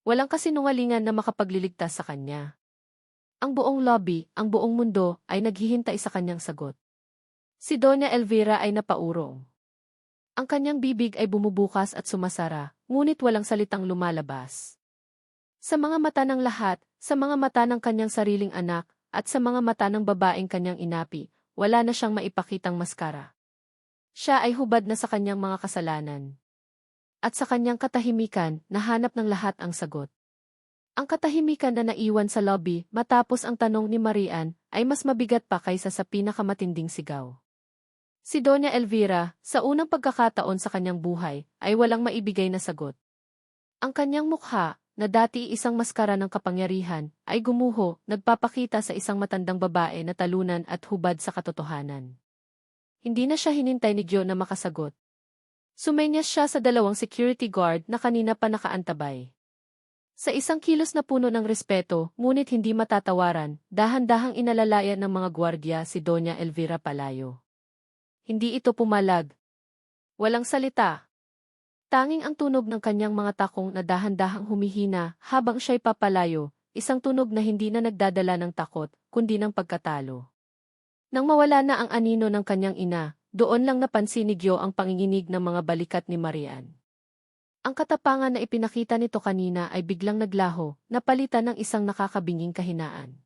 Walang kasinungalingan na makapagliligtas sa kanya. Ang buong lobby, ang buong mundo, ay naghihintay sa kanyang sagot. Si Doña Elvira ay napaurong. Ang kanyang bibig ay bumubukas at sumasara, ngunit walang salitang lumalabas. Sa mga mata ng lahat, sa mga mata ng kanyang sariling anak, at sa mga mata ng babaeng kanyang inapi, wala na siyang maipakitang maskara. Siya ay hubad na sa kanyang mga kasalanan. At sa kanyang katahimikan, nahanap ng lahat ang sagot. Ang katahimikan na naiwan sa lobby matapos ang tanong ni Marian ay mas mabigat pa kaysa sa pinakamatinding sigaw. Si Doña Elvira, sa unang pagkakataon sa kanyang buhay, ay walang maibigay na sagot. Ang kanyang mukha, na dati isang maskara ng kapangyarihan, ay gumuho, nagpapakita sa isang matandang babae na talunan at hubad sa katotohanan. Hindi na siya hinintay ni Gyo na makasagot. Sumenyas siya sa 2 security guard na kanina pa nakaantabay. Sa isang kilos na puno ng respeto, ngunit hindi matatawaran, dahan-dahang inalalayan ng mga gwardya si Doña Elvira palayo. Hindi ito pumalag. Walang salita. Tanging ang tunog ng kanyang mga takong na dahan-dahang humihina habang siya'y papalayo, isang tunog na hindi na nagdadala ng takot, kundi ng pagkatalo. Nang mawala na ang anino ng kanyang ina, doon lang napansin ni Gyo ang panginginig ng mga balikat ni Marian. Ang katapangan na ipinakita nito kanina ay biglang naglaho, napalitan ng isang nakakabinging kahinaan.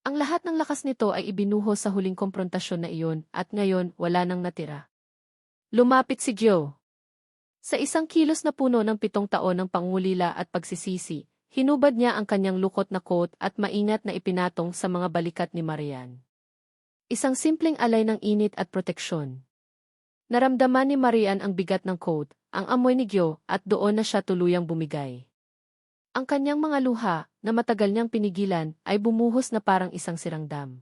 Ang lahat ng lakas nito ay ibinuhos sa huling komprontasyon na iyon at ngayon wala nang natira. Lumapit si Gyo. Sa isang kilos na puno ng 7 taon ng pangulila at pagsisisi, hinubad niya ang kanyang lukot na coat at maingat na ipinatong sa mga balikat ni Marian. Isang simpleng alay ng init at proteksyon. Naramdaman ni Marian ang bigat ng coat, ang amoy ni Gyo, at doon na siya tuluyang bumigay. Ang kanyang mga luha, na matagal niyang pinigilan, ay bumuhos na parang isang sirang dam.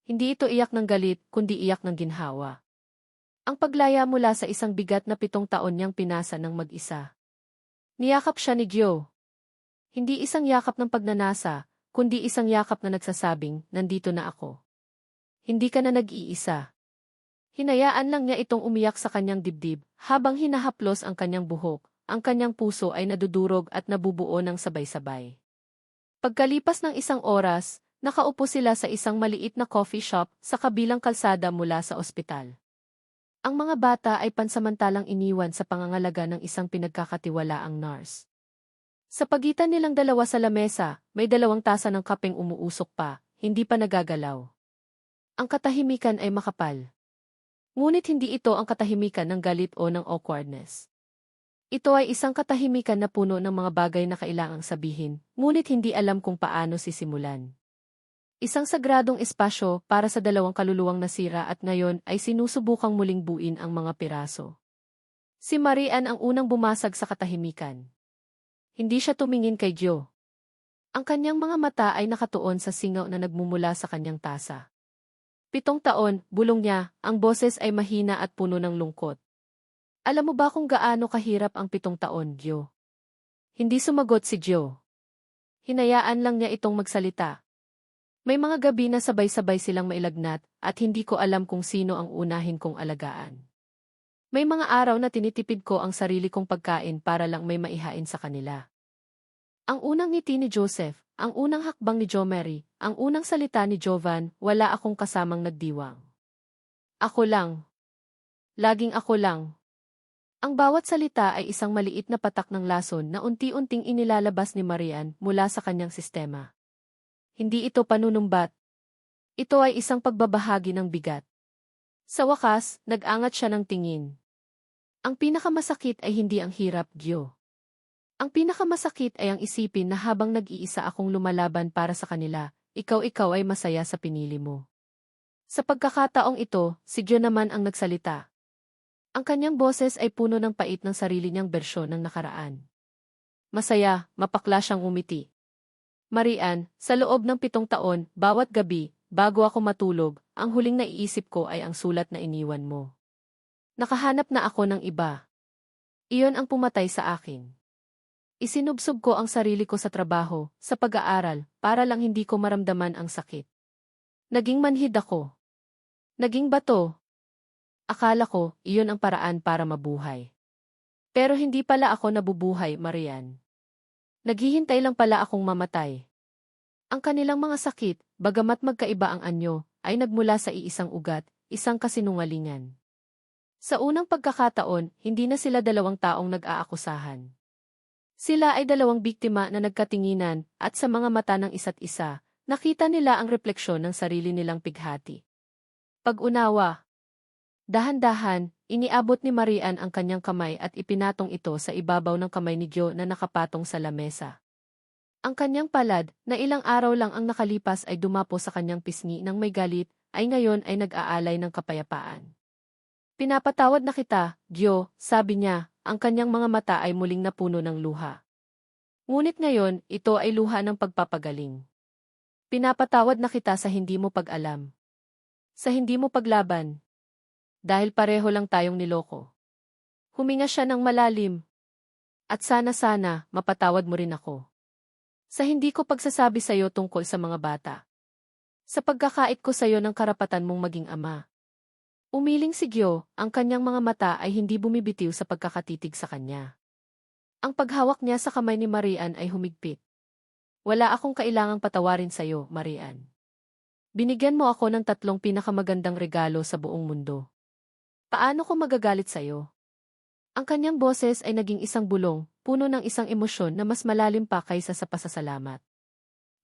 Hindi ito iyak ng galit, kundi iyak ng ginhawa. Ang paglaya mula sa isang bigat na 7 taon niyang pinasa ng mag-isa. Niyakap siya ni Gyo. Hindi isang yakap ng pagnanasa, kundi isang yakap na nagsasabing, nandito na ako. Hindi ka na nag-iisa. Hinayaan lang niya itong umiyak sa kanyang dibdib, habang hinahaplos ang kanyang buhok, ang kanyang puso ay nadudurog at nabubuo ng sabay-sabay. Pagkalipas ng isang oras, nakaupo sila sa isang maliit na coffee shop sa kabilang kalsada mula sa ospital. Ang mga bata ay pansamantalang iniwan sa pangangalaga ng isang pinagkakatiwalaang nurse. Sa pagitan nilang dalawa sa lamesa, may 2 tasa ng kapeng umuusok pa, hindi pa nagagalaw. Ang katahimikan ay makapal. Ngunit hindi ito ang katahimikan ng galit o ng awkwardness. Ito ay isang katahimikan na puno ng mga bagay na kailangang sabihin, ngunit hindi alam kung paano sisimulan. Isang sagradong espasyo para sa 2 kaluluwang nasira at ngayon ay sinusubukang muling buuin ang mga piraso. Si Marian ang unang bumasag sa katahimikan. Hindi siya tumingin kay Gyo. Ang kanyang mga mata ay nakatuon sa singaw na nagmumula sa kanyang tasa. 7 taon, bulong niya, ang boses ay mahina at puno ng lungkot. Alam mo ba kung gaano kahirap ang 7 taon, Gyo? Hindi sumagot si Gyo. Hinayaan lang niya itong magsalita. May mga gabi na sabay-sabay silang mailagnat at hindi ko alam kung sino ang unahin kong alagaan. May mga araw na tinitipid ko ang sarili kong pagkain para lang may maihain sa kanila. Ang unang ngiti ni Joseph, ang unang hakbang ni Mary, ang unang salita ni Jovan, wala akong kasamang nagdiwang. Ako lang. Laging ako lang. Ang bawat salita ay isang maliit na patak ng lason na unti-unting inilalabas ni Marian mula sa kanyang sistema. Hindi ito panunumbat. Ito ay isang pagbabahagi ng bigat. Sa wakas, nag-angat siya ng tingin. Ang pinakamasakit ay hindi ang hirap, Gyo. Ang pinakamasakit ay ang isipin na habang nag-iisa akong lumalaban para sa kanila, ikaw ay masaya sa pinili mo. Sa pagkakataong ito, si Gyo naman ang nagsalita. Ang kanyang boses ay puno ng pait ng sarili niyang bersyon ng nakaraan. Masaya, mapakla siyang umiti. Marian, sa loob ng 7 taon, bawat gabi, bago ako matulog, ang huling naiisip ko ay ang sulat na iniwan mo. Nakahanap na ako ng iba. Iyon ang pumatay sa akin. Isinubsob ko ang sarili ko sa trabaho, sa pag-aaral, para lang hindi ko maramdaman ang sakit. Naging manhid ako. Naging bato. Akala ko, iyon ang paraan para mabuhay. Pero hindi pala ako nabubuhay, Marian. Naghihintay lang pala akong mamatay. Ang kanilang mga sakit, bagamat magkaiba ang anyo, ay nagmula sa iisang ugat, isang kasinungalingan. Sa unang pagkakataon, hindi na sila 2 taong nag-aakusahan. Sila ay 2 biktima na nagkatinginan at sa mga mata ng isa't isa, nakita nila ang refleksyon ng sarili nilang pighati. Pag-unawa. Dahan-dahan, iniabot ni Marian ang kanyang kamay at ipinatong ito sa ibabaw ng kamay ni Gyo na nakapatong sa lamesa. Ang kanyang palad, na ilang araw lang ang nakalipas ay dumapo sa kanyang pisngi ng may galit, ay ngayon ay nag-aalay ng kapayapaan. Pinapatawad na kita, Gyo, sabi niya, ang kanyang mga mata ay muling napuno ng luha. Ngunit ngayon, ito ay luha ng pagpapagaling. Pinapatawad na kita sa hindi mo pag-alam. Sa hindi mo paglaban. Dahil pareho lang tayong niloko. Huminga siya ng malalim. At sana, mapatawad mo rin ako. Sa hindi ko pagsasabi sa iyo tungkol sa mga bata. Sa pagkakait ko sa iyo ng karapatan mong maging ama. Umiling si Gyo, ang kanyang mga mata ay hindi bumibitiw sa pagkakatitig sa kanya. Ang paghawak niya sa kamay ni Marian ay humigpit. Wala akong kailangang patawarin sa iyo, Marian. Binigyan mo ako ng 3 pinakamagandang regalo sa buong mundo. Paano ko magagalit sa iyo? Ang kanyang boses ay naging isang bulong, puno ng isang emosyon na mas malalim pa kaysa sa pasasalamat.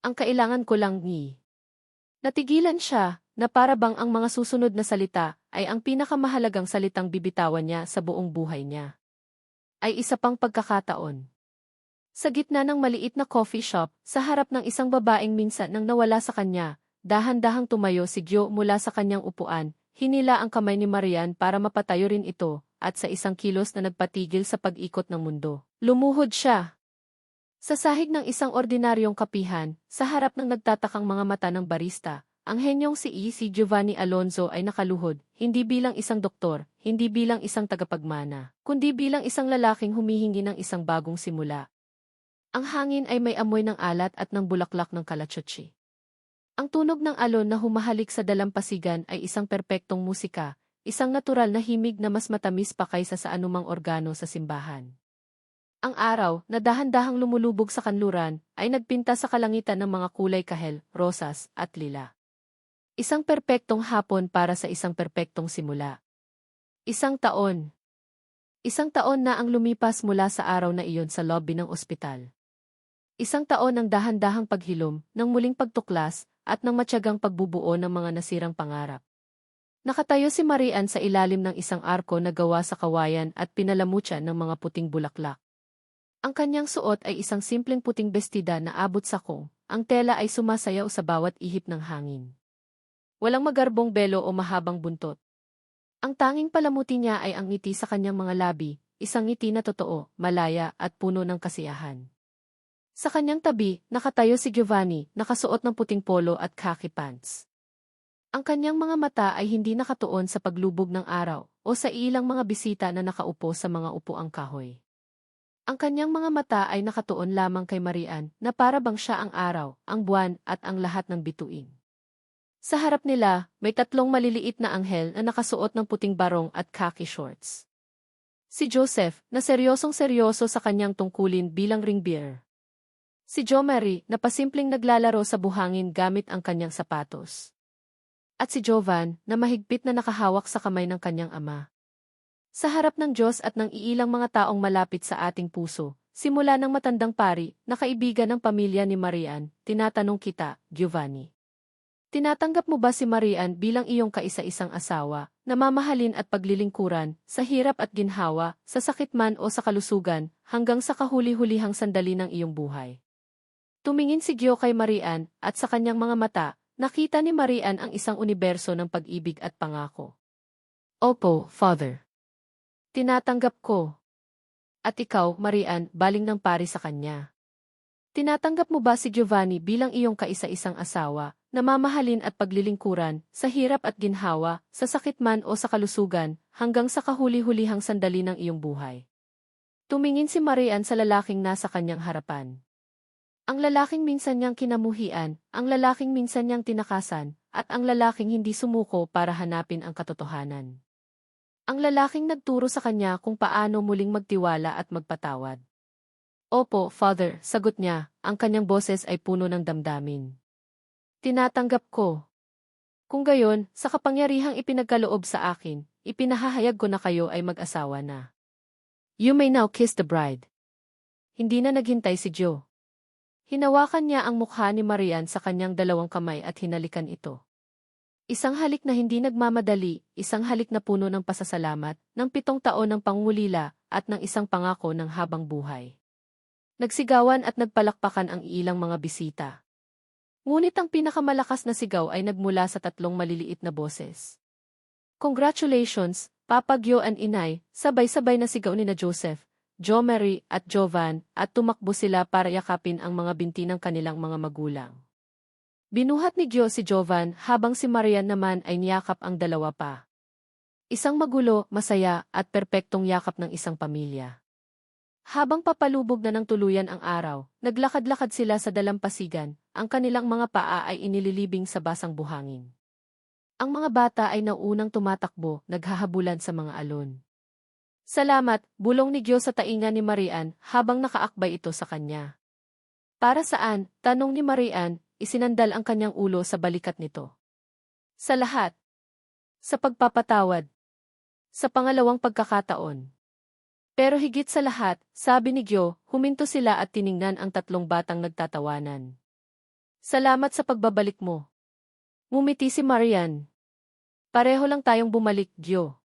Ang kailangan ko lang ni. Natigilan siya, na para bang ang mga susunod na salita ay ang pinakamahalagang salitang bibitawan niya sa buong buhay niya. Ay isa pang pagkakataon. Sa gitna ng maliit na coffee shop, sa harap ng isang babaeng minsan nang nawala sa kanya, dahan-dahang tumayo si Gyo mula sa kanyang upuan, hinila ang kamay ni Marian para mapatayo rin ito, at sa isang kilos na nagpatigil sa pag-ikot ng mundo, lumuhod siya. Sa sahig ng isang ordinaryong kapihan, sa harap ng nagtatakang mga mata ng barista, ang henyong si Giovanni Alonzo ay nakaluhod, hindi bilang isang doktor, hindi bilang isang tagapagmana, kundi bilang isang lalaking humihingi ng isang bagong simula. Ang hangin ay may amoy ng alat at ng bulaklak ng kalatsotsi. Ang tunog ng alon na humahalik sa dalampasigan ay isang perpektong musika, isang natural na himig na mas matamis pa kaysa sa anumang organo sa simbahan. Ang araw, na dahan-dahang lumulubog sa kanluran, ay nagpinta sa kalangitan ng mga kulay kahel, rosas, at lila. Isang perpektong hapon para sa isang perpektong simula. Isang taon. Isang taon na ang lumipas mula sa araw na iyon sa lobby ng ospital. Isang taon ng dahan-dahang paghilom, ng muling pagtuklas, at ng matyagang pagbubuo ng mga nasirang pangarap. Nakatayo si Marian sa ilalim ng isang arko na gawa sa kawayan at pinalamutyan ng mga puting bulaklak. Ang kanyang suot ay isang simpleng puting bestida na abot sa kong, ang tela ay sumasayaw sa bawat ihip ng hangin. Walang magarbong belo o mahabang buntot. Ang tanging palamuti niya ay ang ngiti sa kanyang mga labi, isang ngiti na totoo, malaya at puno ng kasiyahan. Sa kanyang tabi, nakatayo si Giovanni, nakasuot ng puting polo at khaki pants. Ang kanyang mga mata ay hindi nakatuon sa paglubog ng araw o sa ilang mga bisita na nakaupo sa mga upuang kahoy. Ang kanyang mga mata ay nakatuon lamang kay Marian na para bang siya ang araw, ang buwan at ang lahat ng bituin. Sa harap nila, may tatlong maliliit na anghel na nakasuot ng puting barong at khaki shorts. Si Joseph, na seryosong-seryoso sa kanyang tungkulin bilang ring bearer. Si Jo Mary, na pasimpleng naglalaro sa buhangin gamit ang kanyang sapatos. At si Jovan, na mahigpit na nakahawak sa kamay ng kanyang ama. Sa harap ng Diyos at ng iilang mga taong malapit sa ating puso, simula ng matandang pari, na kaibigan ng pamilya ni Marian, tinatanong kita, Giovanni. Tinatanggap mo ba si Marian bilang iyong kaisa-isang asawa, na mamahalin at paglilingkuran, sa hirap at ginhawa, sa sakit man o sa kalusugan, hanggang sa kahuli-hulihang sandali ng iyong buhay? Tumingin si Gio kay Marian, at sa kanyang mga mata, nakita ni Marian ang isang universo ng pag-ibig at pangako. Opo, Father. Tinatanggap ko. At ikaw, Marian, baling ng pari sa kanya. Tinatanggap mo ba si Giovanni bilang iyong kaisa-isang asawa, na mamahalin at paglilingkuran, sa hirap at ginhawa, sa sakit man o sa kalusugan, hanggang sa kahuli-hulihang sandali ng iyong buhay? Tumingin si Marian sa lalaking nasa kanyang harapan. Ang lalaking minsan niyang kinamuhian, ang lalaking minsan niyang tinakasan, at ang lalaking hindi sumuko para hanapin ang katotohanan. Ang lalaking nagturo sa kanya kung paano muling magtiwala at magpatawad. Opo, Father, sagot niya, ang kanyang boses ay puno ng damdamin. Tinatanggap ko. Kung gayon, sa kapangyarihang ipinagkaloob sa akin, ipinahahayag ko na kayo ay mag-asawa na. You may now kiss the bride. Hindi na naghintay si Joe. Hinawakan niya ang mukha ni Marian sa kanyang dalawang kamay at hinalikan ito. Isang halik na hindi nagmamadali, isang halik na puno ng pasasalamat, ng 7 taon ng pangungulila, at ng isang pangako ng habang buhay. Nagsigawan at nagpalakpakan ang ilang mga bisita. Ngunit ang pinakamalakas na sigaw ay nagmula sa 3 maliliit na boses. Congratulations, Papa Gio and Inay, sabay-sabay na sigaw ni na Joseph, Jo Mary at Jovan, at tumakbo sila para yakapin ang mga binti ng kanilang mga magulang. Binuhat ni Gio si Jovan habang si Marian naman ay niyakap ang dalawa pa. Isang magulo, masaya, at perpektong yakap ng isang pamilya. Habang papalubog na ng tuluyan ang araw, naglakad-lakad sila sa dalampasigan, ang kanilang mga paa ay inililibing sa basang buhangin. Ang mga bata ay naunang tumatakbo, naghahabulan sa mga alon. Salamat, bulong ni Gio sa tainga ni Marian habang nakaakbay ito sa kanya. Para saan? Tanong ni Marian, isinandal ang kanyang ulo sa balikat nito. Sa lahat. Sa pagpapatawad. Sa pangalawang pagkakataon. Pero higit sa lahat, sabi ni Gio, huminto sila at tiningnan ang 3 batang nagtatawanan. Salamat sa pagbabalik mo. Ngumiti si Marian. Pareho lang tayong bumalik, Gio.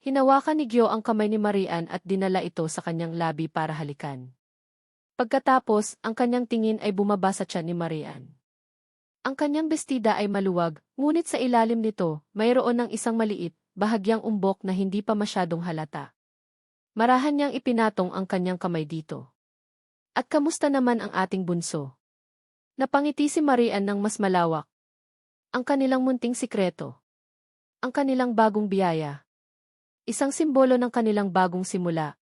Hinawakan ni Gio ang kamay ni Marian at dinala ito sa kanyang labi para halikan. Pagkatapos, ang kanyang tingin ay bumaba sa tiyan ni Marian. Ang kanyang bestida ay maluwag, ngunit sa ilalim nito, mayroon ng isang maliit, bahagyang umbok na hindi pa masyadong halata. Marahan niyang ipinatong ang kanyang kamay dito. At kamusta naman ang ating bunso? Napangiti si Marian ng mas malawak. Ang kanilang munting sikreto. Ang kanilang bagong biyaya. Isang simbolo ng kanilang bagong simula.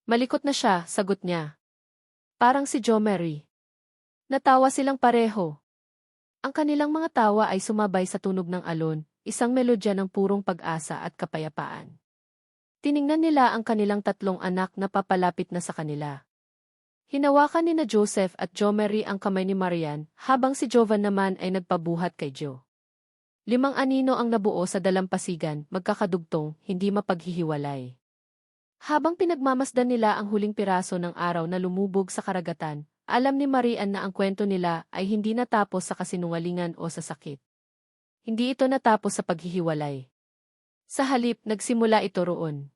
Malikot na siya, sagot niya. Parang si Jo Mary. Natawa silang pareho. Ang kanilang mga tawa ay sumabay sa tunog ng alon, isang melodya ng purong pag-asa at kapayapaan. Tiningnan nila ang kanilang tatlong anak na papalapit na sa kanila. Hinawakan ni na Joseph at Jo Mary ang kamay ni Marian, habang si Jovan naman ay nagpabuhat kay Jo. 5 anino ang nabuo sa dalampasigan, magkakadugtong, hindi mapaghihiwalay. Habang pinagmamasdan nila ang huling piraso ng araw na lumubog sa karagatan, alam ni Marian na ang kwento nila ay hindi natapos sa kasinungalingan o sa sakit. Hindi ito natapos sa paghihiwalay. Sa halip, nagsimula ito roon.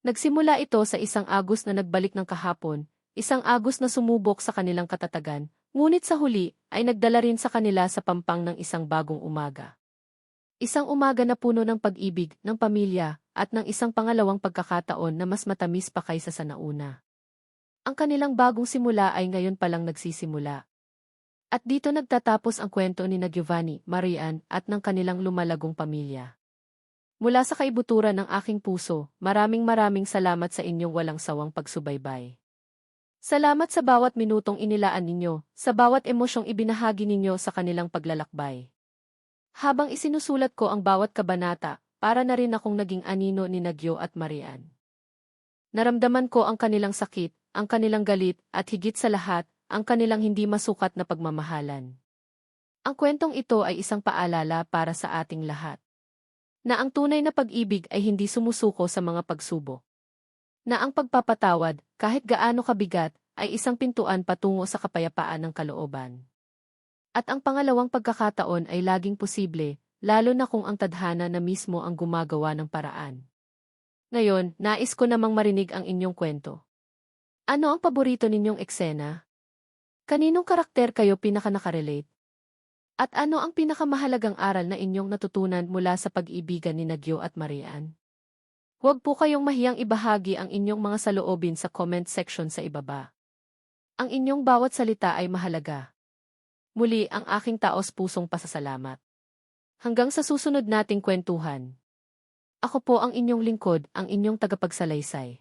Nagsimula ito sa isang Agos na nagbalik ng kahapon, isang Agos na sumubok sa kanilang katatagan, ngunit sa huli, ay nagdala rin sa kanila sa pampang ng isang bagong umaga. Isang umaga na puno ng pag-ibig, ng pamilya, at ng isang pangalawang pagkakataon na mas matamis pa kaysa sa nauna. Ang kanilang bagong simula ay ngayon palang nagsisimula. At dito nagtatapos ang kwento ni na Giovanni, Marian, at ng kanilang lumalagong pamilya. Mula sa kaibuturan ng aking puso, maraming salamat sa inyong walang sawang pagsubaybay. Salamat sa bawat minutong inilaan ninyo, sa bawat emosyong ibinahagi ninyo sa kanilang paglalakbay. Habang isinusulat ko ang bawat kabanata, para na rin akong naging anino ni Nagyo at Marian. Naramdaman ko ang kanilang sakit, ang kanilang galit, at higit sa lahat, ang kanilang hindi masukat na pagmamahalan. Ang kwentong ito ay isang paalala para sa ating lahat. Na ang tunay na pag-ibig ay hindi sumusuko sa mga pagsubok. Na ang pagpapatawad, kahit gaano kabigat, ay isang pintuan patungo sa kapayapaan ng kalooban. At ang pangalawang pagkakataon ay laging posible, lalo na kung ang tadhana na mismo ang gumagawa ng paraan. Ngayon, nais ko namang marinig ang inyong kwento. Ano ang paborito ninyong eksena? Kaninong karakter kayo pinaka-nakarelate? At ano ang pinakamahalagang aral na inyong natutunan mula sa pag-ibigan ni Nagyo at Marian? Huwag po kayong mahiyang ibahagi ang inyong mga saloobin sa comment section sa ibaba. Ang inyong bawat salita ay mahalaga. Muli ang aking taos-pusong pasasalamat. Hanggang sa susunod nating kwentuhan. Ako po ang inyong lingkod, ang inyong tagapagsalaysay.